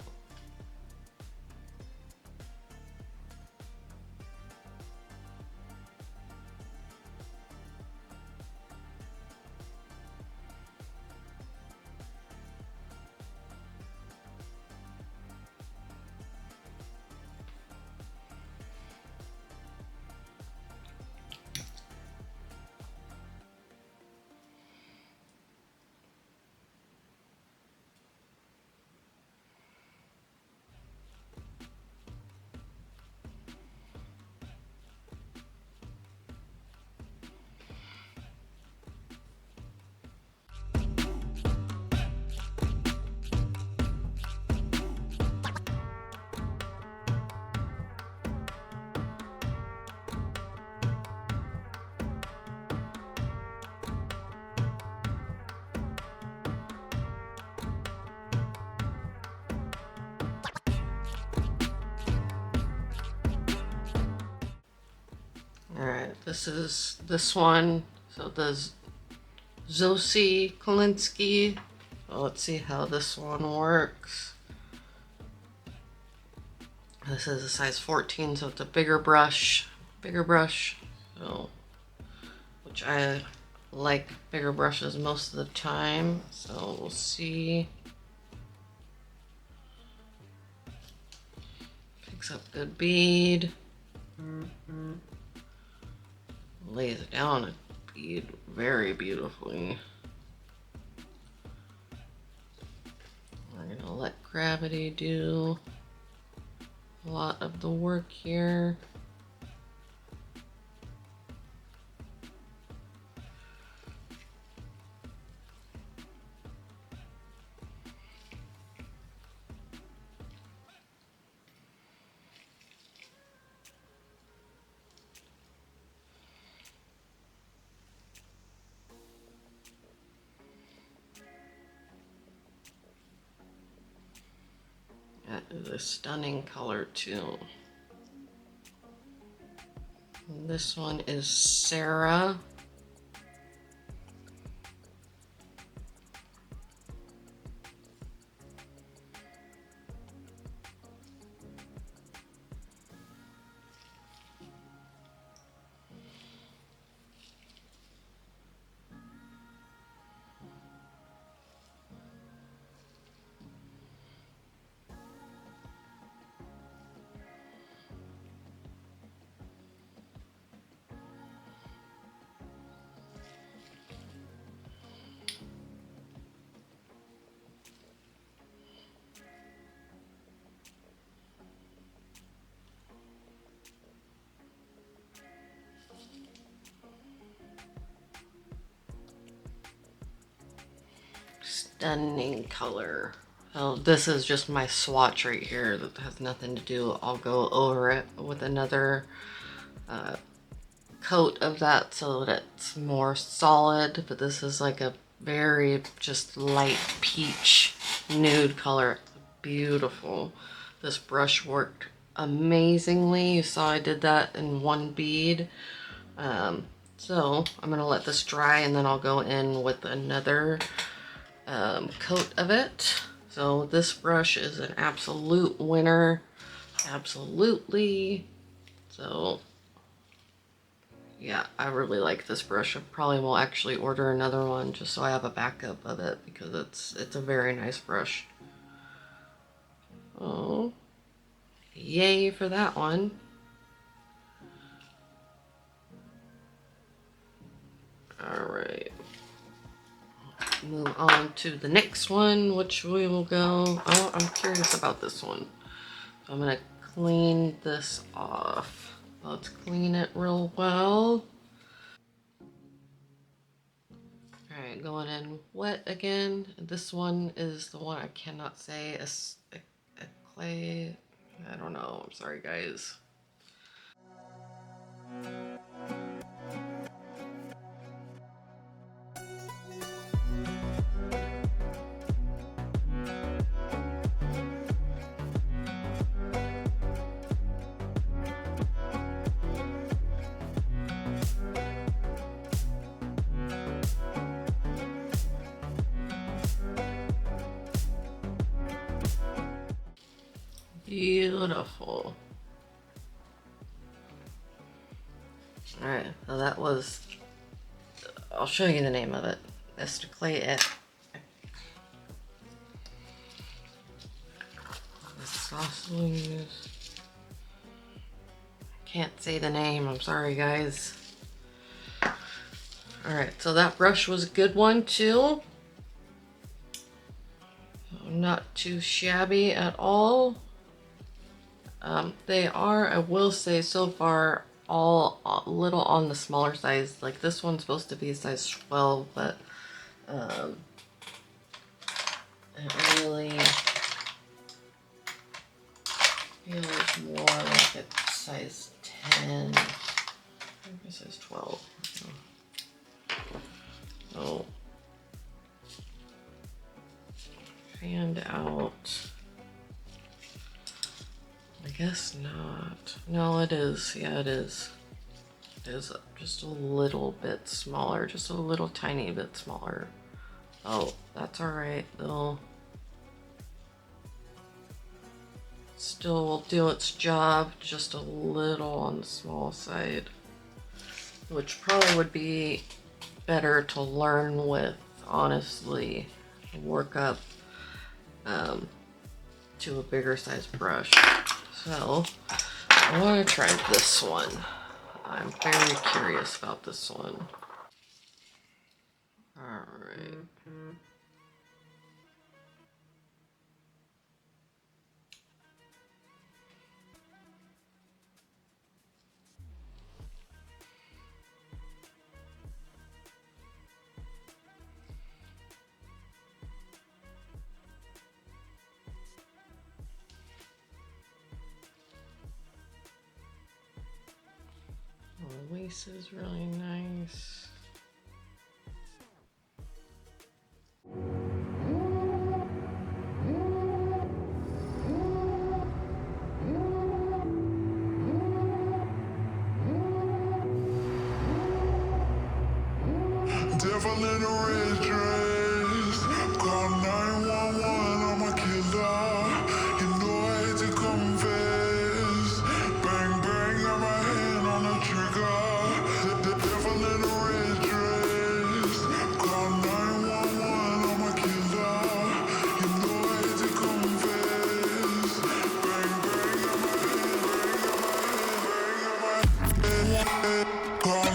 A: This is this one. So the Zosi Kolinsky. So let's see how this one works. This is a size 14, so it's a bigger brush. So, which I like bigger brushes most of the time. So we'll see. Picks up good bead. Lays down a bead very beautifully. We're gonna let gravity do a lot of the work here. That is a stunning color too. And this one is Sarah. Stunning color. So this is just my swatch right here that has nothing to do. I'll go over it with another coat of that so that it's more solid, but this is like a very just light peach nude color. Beautiful. This brush worked amazingly. You saw I did that in one bead. So I'm gonna let this dry and then I'll go in with another coat of it. So this brush is an absolute winner. Absolutely. So yeah, I really like this brush. I probably will actually order another one just so I have a backup of it because it's a very nice brush. Oh, yay for that one. All right. Move on to the next one, which we will go. Oh, I'm curious about this one. So I'm gonna clean this off. Let's clean it real well. All right, going in wet again. This one is the one I cannot say. A clay. I don't know. I'm sorry, guys. Beautiful. All right, so that was. I'll show you the name of it. Mr. Clay at Can't say the name. I'm sorry, guys. All right, so that brush was a good one too. Not too shabby at all. They are, I will say, so far all a little on the smaller size. Like this one's supposed to be a size 12, but it really feels more like it's size 10. Maybe size 12. So fanned out. I guess not. No, it is. Yeah, it is. is just a little bit smaller, just a little tiny bit smaller. Oh, that's all right though. Still will do its job, just a little on the small side, which probably would be better to learn with, honestly. Work up to a bigger size brush. So I want to try this one. I'm very curious about this one. All right. The lace is really nice.
B: Devil in a red dress, call 911, I'm a killer. You know I hate to confess. Bang bang, got my hand on the trigger. The devil in a red dress, call 911, I'm a killer. You know I hate to confess. Bang bang, got my hand, call.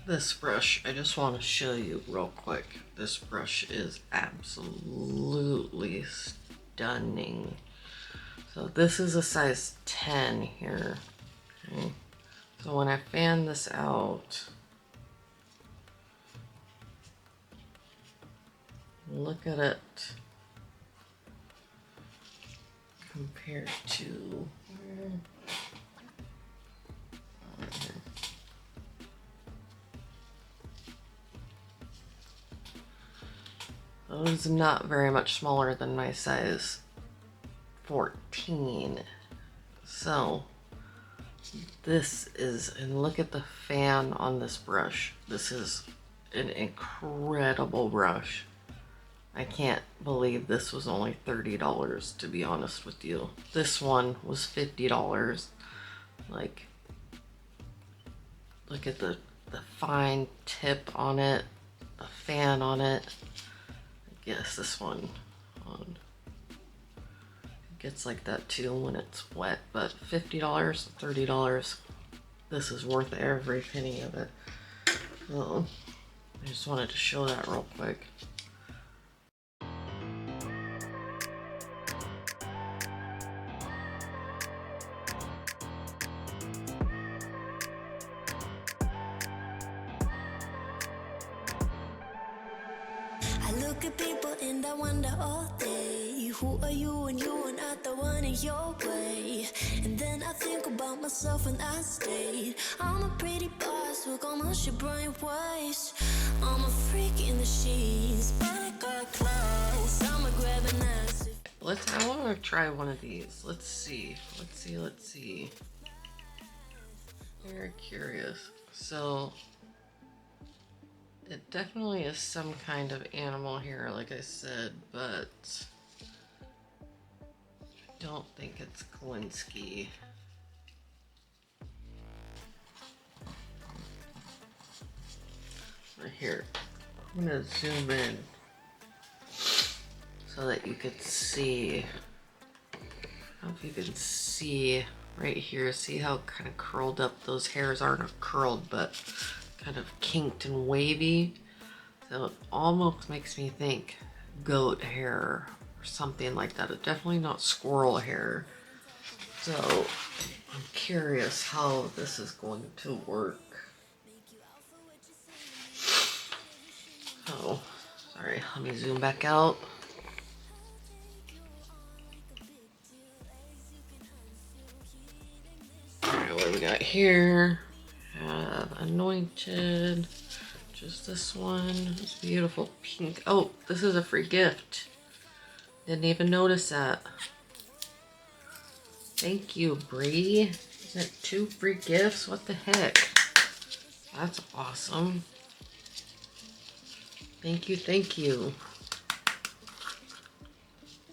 A: This brush, I just want to show you real quick. This brush is absolutely stunning. So this is a size 10 here. Okay. So when I fan this out, look at it compared to it was not very much smaller than my size 14. So this is, and look at the fan on this brush. This is an incredible brush. I can't believe this was only $30, to be honest with you. This one was $50. Like, look at the fine tip on it, the fan on it. Yes, this one gets like that too when it's wet, but $50, $30, this is worth every penny of it. So I just wanted to show that real quick.
C: I look at people and I wonder all day, who are you and you are not the one in your way. And then I think about myself and I stayed. I'm a pretty boss, look almost your brain waste. I'm a freak in the sheets, but I got clothes. I'ma grab an ass.
A: I want to try one of these. Let's see. Very curious. So it definitely is some kind of animal here, like I said, but I don't think it's Kolinsky. Right here, I'm gonna zoom in so that you could see. I don't know if you can see right here. See how kind of curled up those hairs aren't curled, but kind of kinked and wavy. So it almost makes me think goat hair or something like that. It's definitely not squirrel hair. So I'm curious how this is going to work. Oh, sorry, let me zoom back out. Alright, what do we got here? Anointed. Just this one. This beautiful pink. Oh, this is a free gift. Didn't even notice that. Thank you, Bree. Is that 2 free gifts? What the heck? That's awesome. Thank you, thank you.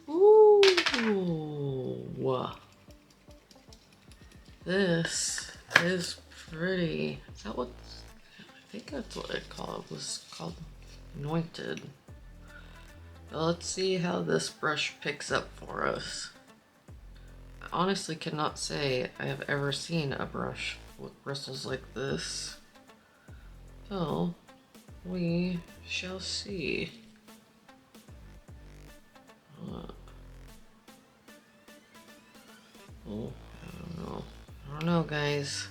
A: Ooh. This is pretty. Is that what? I think that's what it was called. Anointed. Well, let's see how this brush picks up for us. I honestly cannot say I have ever seen a brush with bristles like this. So, we shall see. Oh, I don't know. I don't know, guys.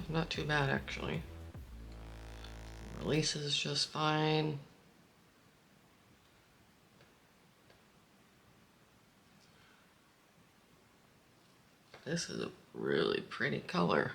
A: Not too bad, actually. Releases just fine. This is a really pretty color.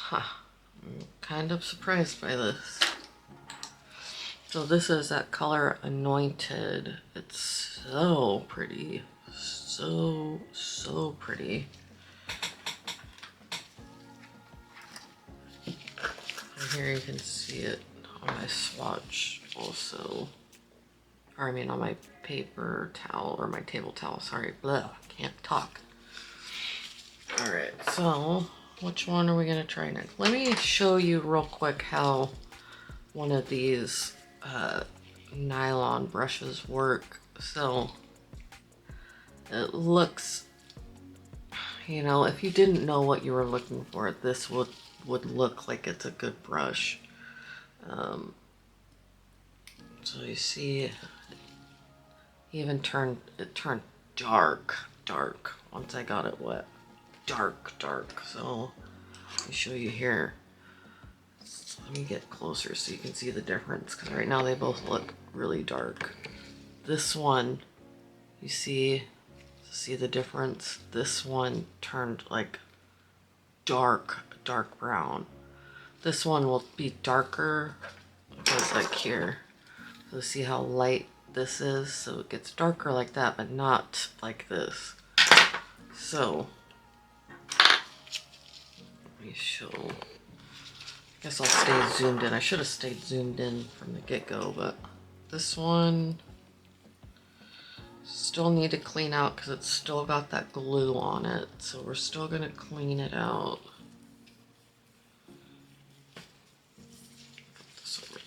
A: Huh. I'm kind of surprised by this. So this is that color Anointed. It's so pretty. So pretty. And here you can see it on my swatch also. Or I mean on my paper towel or my table towel. Sorry, blah, can't talk. Alright, so which one are we gonna try next? Let me show you real quick how one of these nylon brushes work. So it looks, you know, if you didn't know what you were looking for, this would look like it's a good brush. So you see, it even turned dark once I got it wet. Dark. So let me show you here. So let me get closer so you can see the difference, because right now they both look really dark. This one, you see the difference? This one turned like dark brown. This one will be darker, because like here. So see how light this is? So it gets darker like that, but not like this. So let me show. I guess I'll stay zoomed in. I should have stayed zoomed in from the get-go, but this one still need to clean out because it's still got that glue on it. So we're still gonna clean it out. Put this over.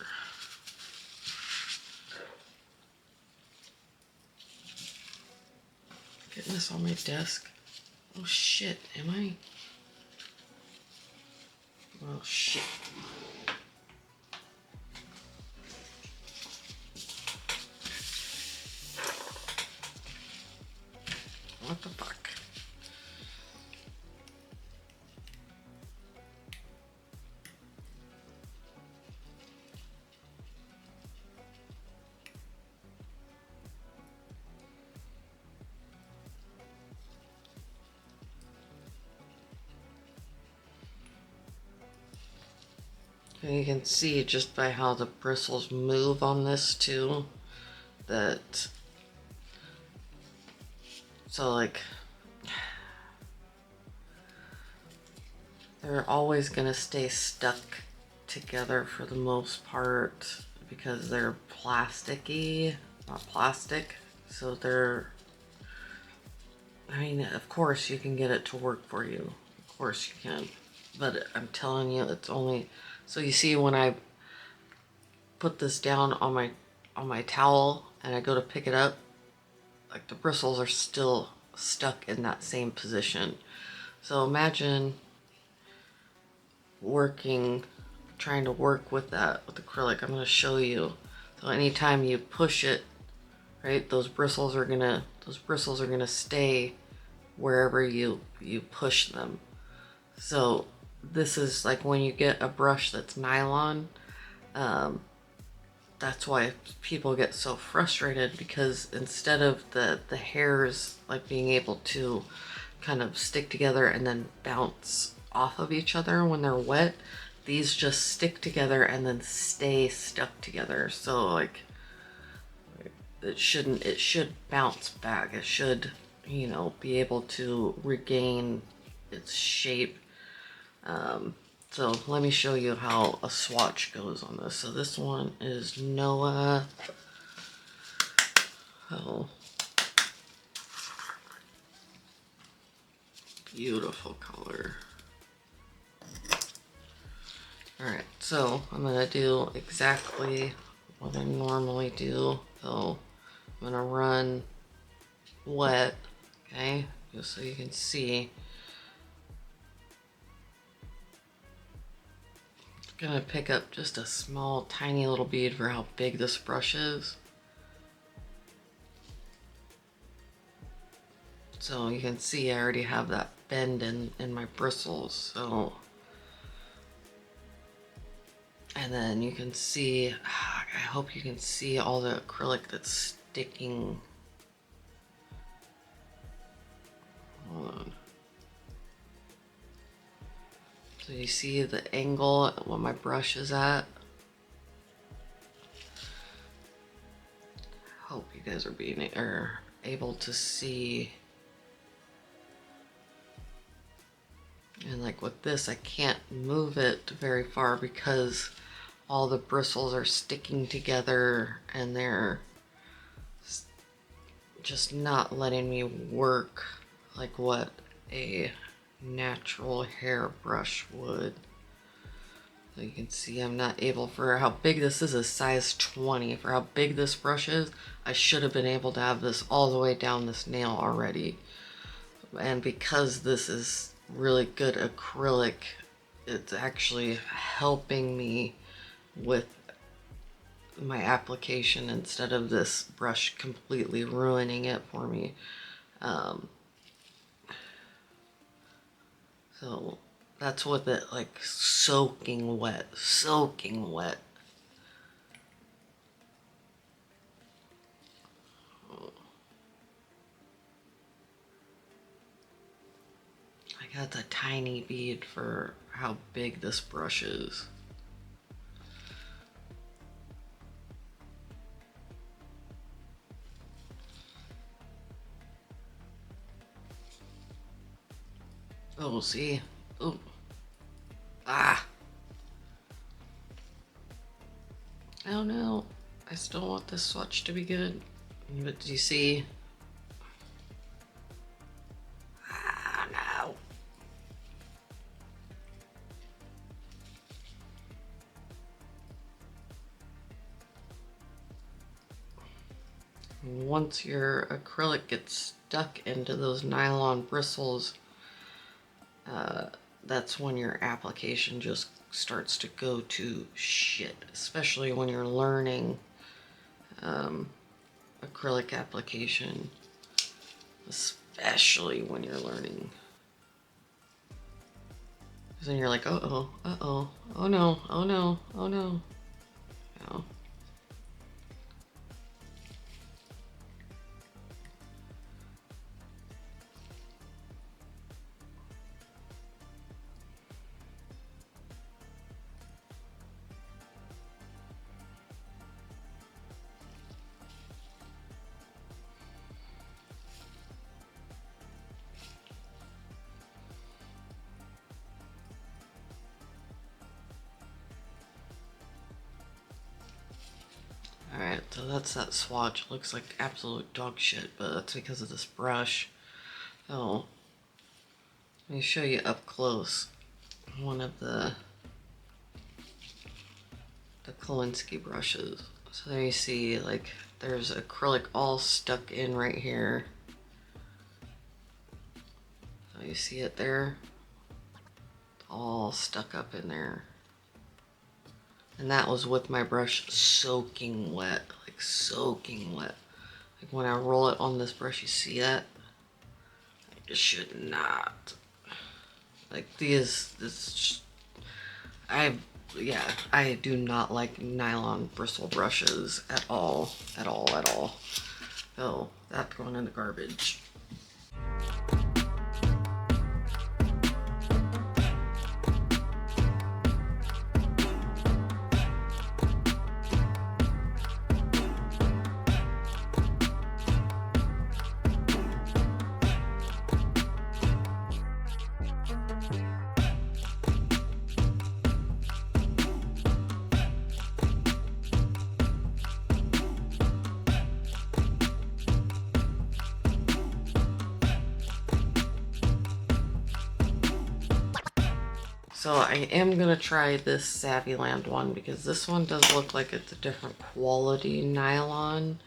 A: Getting this on my desk. Oh shit, am I? Oh shit. What the fuck? And you can see just by how the bristles move on this too, that So like, they're always gonna stay stuck together for the most part because they're plasticky, not plastic. So they're, I mean, of course you can get it to work for you. Of course you can. But I'm telling you, it's only, so you see when I put this down on my towel and I go to pick it up, like the bristles are still stuck in that same position. So imagine trying to work with that with acrylic. I'm going to show you. So anytime you push it, right, those bristles are gonna stay wherever you push them. So this is like when you get a brush that's nylon. That's why people get so frustrated, because instead of the hairs like being able to kind of stick together and then bounce off of each other when they're wet, these just stick together and then stay stuck together. So like it should bounce back. It should, you know, be able to regain its shape. So let me show you how a swatch goes on this. So this one is Noah. Oh, beautiful color. Alright, so I'm going to do exactly what I normally do. So I'm going to run wet, okay, just so you can see. I'm going to pick up just a small, tiny little bead for how big this brush is. So you can see I already have that bend in my bristles. So, and then you can see, I hope you can see all the acrylic that's sticking. Hold on. So you see the angle what my brush is at. Hope you guys are able to see. And like with this, I can't move it very far because all the bristles are sticking together and they're just not letting me work like what a natural hairbrush would. So you can see I'm not able, for how big this is, a size 20. For how big this brush is, I should have been able to have this all the way down this nail already. And because this is really good acrylic, it's actually helping me with my application instead of this brush completely ruining it for me. So that's with it like soaking wet. I got the tiny bead for how big this brush is. Oh, see? Oh. Ah! Oh no. I still want this swatch to be good. But do you see? Ah, no. Once your acrylic gets stuck into those nylon bristles, that's when your application just starts to go to shit, especially when you're learning acrylic application, especially when you're learning. Because then you're like, uh-oh, uh-oh, oh no, oh no, oh no. No. So that's that swatch. Looks like absolute dog shit, but that's because of this brush. So let me show you up close one of the Kolinsky brushes. So there you see, like, there's acrylic all stuck in right here. So you see it there? All stuck up in there. And that was with my brush soaking wet, like soaking wet. Like when I roll it on this brush, you see that? I should not. Like I do not like nylon bristle brushes at all, at all, at all. So that's going in the garbage. So I am going to try this Savvyland one because this one does look like it's a different quality nylon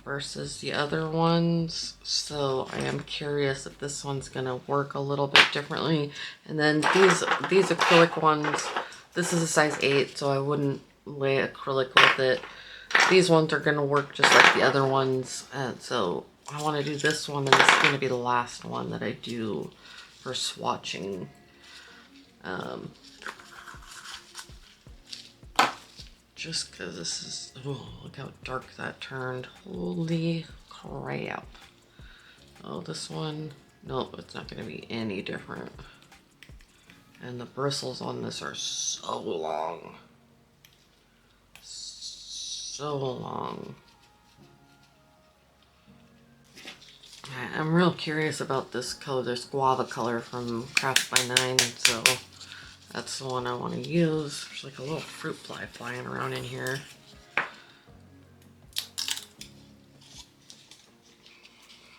A: versus the other ones. So I am curious if this one's going to work a little bit differently. And then these acrylic ones, this is a size 8, so I wouldn't lay acrylic with it. These ones are going to work just like the other ones. So I want to do this one, and this is going to be the last one that I do for swatching. Just because this is, oh, look how dark that turned. Holy crap. Oh, this one, nope, it's not going to be any different. And the bristles on this are so long. So long. I'm real curious about this color, this guava color from Craft by 9, so that's the one I want to use. There's like a little fruit fly flying around in here.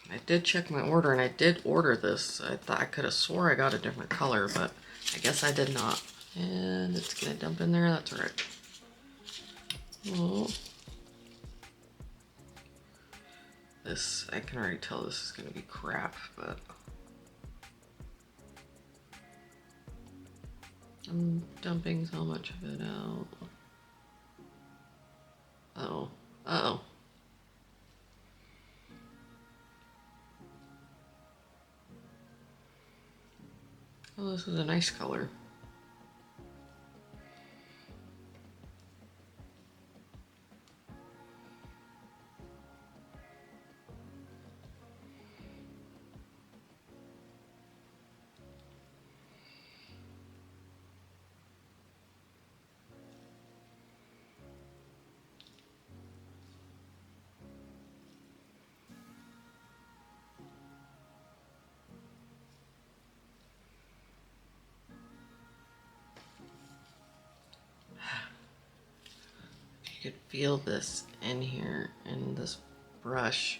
A: I did check my order, and I did order this. I thought I could have swore I got a different color, but I guess I did not. And it's gonna dump in there, that's right. Oh. This, I can already tell this is going to be crap, but I'm dumping so much of it out. Uh-oh. Uh-oh. Oh, this is a nice color. You could feel this in here, in this brush.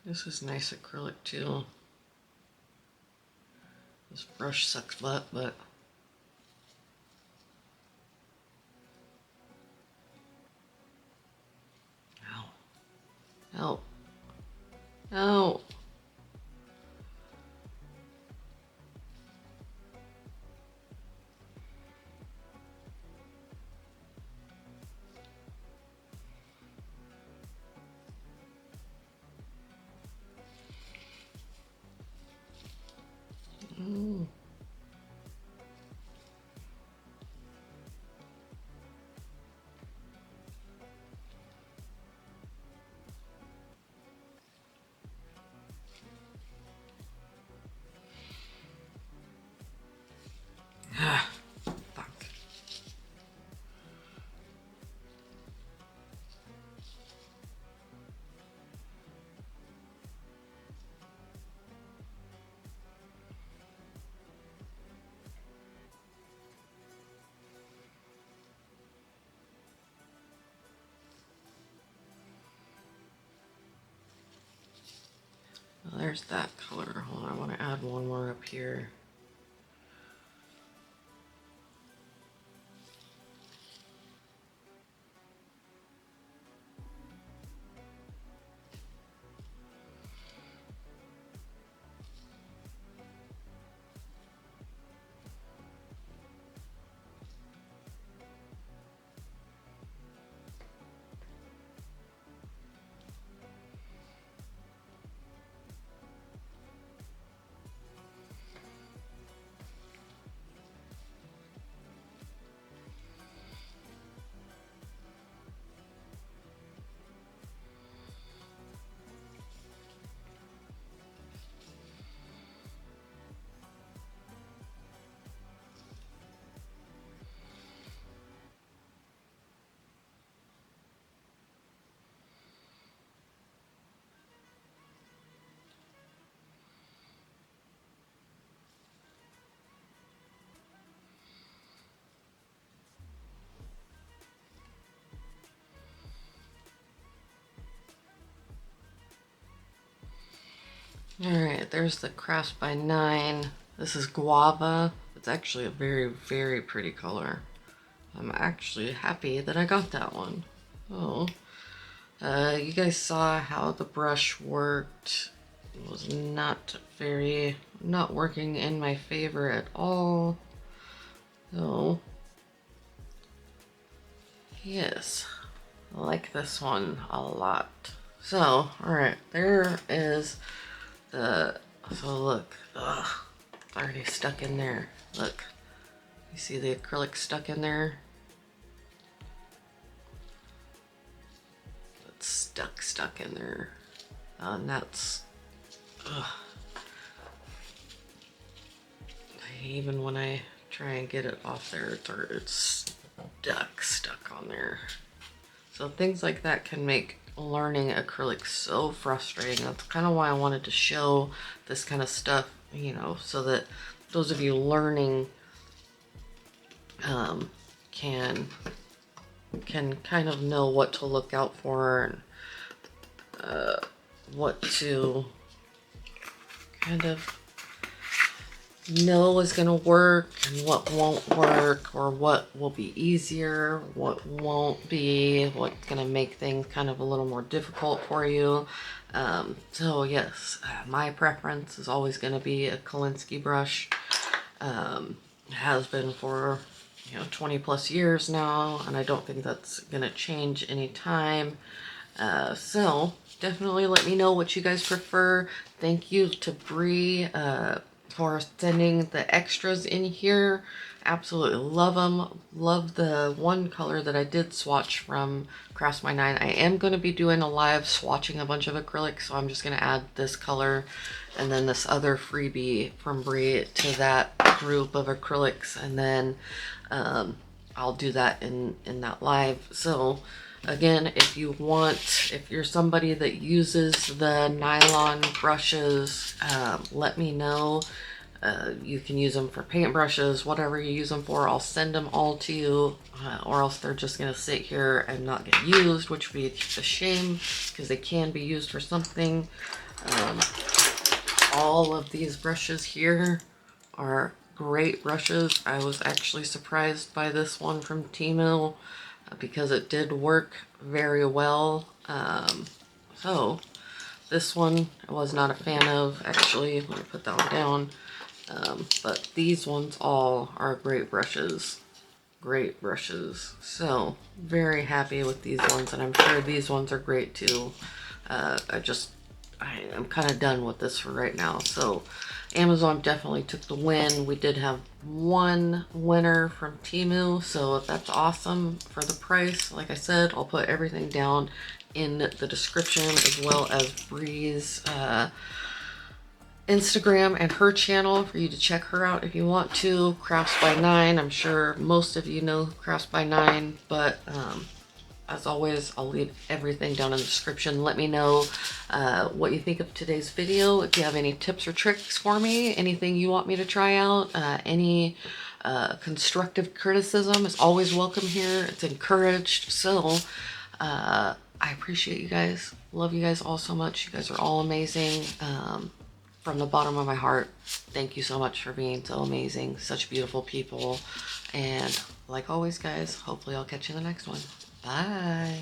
A: This is nice acrylic too. This brush sucks butt, but help. No. Mm. Fuck. there's that color. Hold on, I want to add one more up here. Alright, there's the Crafts by 9. This is Guava. It's actually a very, very pretty color. I'm actually happy that I got that one. Oh, you guys saw how the brush worked. It was not working in my favor at all. So, yes, I like this one a lot. So, alright, there is so look, it's already stuck in there. Look, you see the acrylic stuck in there? It's stuck in there. And that's, even when I try and get it off there, it's stuck on there. So things like that can make learning acrylic so frustrating. That's kind of why I wanted to show this kind of stuff, you know, so that those of you learning can kind of know what to look out for and what to kind of know is going to work and what won't work, or what will be easier, what won't be, what's going to make things kind of a little more difficult for you. So yes, my preference is always going to be a Kolinsky brush. It has been for 20 plus years now, and I don't think that's going to change anytime. So definitely let me know what you guys prefer. Thank you to Bree for sending the extras in here. Absolutely love them. Love the one color that I did swatch from Crafts by 9. I am going to be doing a live swatching a bunch of acrylics, so I'm just going to add this color and then this other freebie from Bree to that group of acrylics, and then I'll do that in that live. So again, if you're somebody that uses the nylon brushes, let me know. You can use them for paint brushes, whatever you use them for. I'll send them all to you, or else they're just going to sit here and not get used, which would be a shame because they can be used for something. All of these brushes here are great brushes. I was actually surprised by this one from TEMU because it did work very well. So this one I was not a fan of, actually. Let me put that one down. But these ones all are great brushes. Great brushes. So very happy with these ones, and I'm sure these ones are great too. I'm kind of done with this for right now. So Amazon definitely took the win. We did have one winner from TEMU, so that's awesome for the price. Like I said, I'll put everything down in the description, as well as Bree's Instagram and her channel for you to check her out if you want to. Crafts by 9. I'm sure most of you know Crafts by 9, but as always, I'll leave everything down in the description. Let me know what you think of today's video. If you have any tips or tricks for me, anything you want me to try out, any constructive criticism is always welcome here. It's encouraged. So I appreciate you guys. Love you guys all so much. You guys are all amazing. from the bottom of my heart, thank you so much for being so amazing, such beautiful people. And like always, guys, hopefully I'll catch you in the next one. Bye.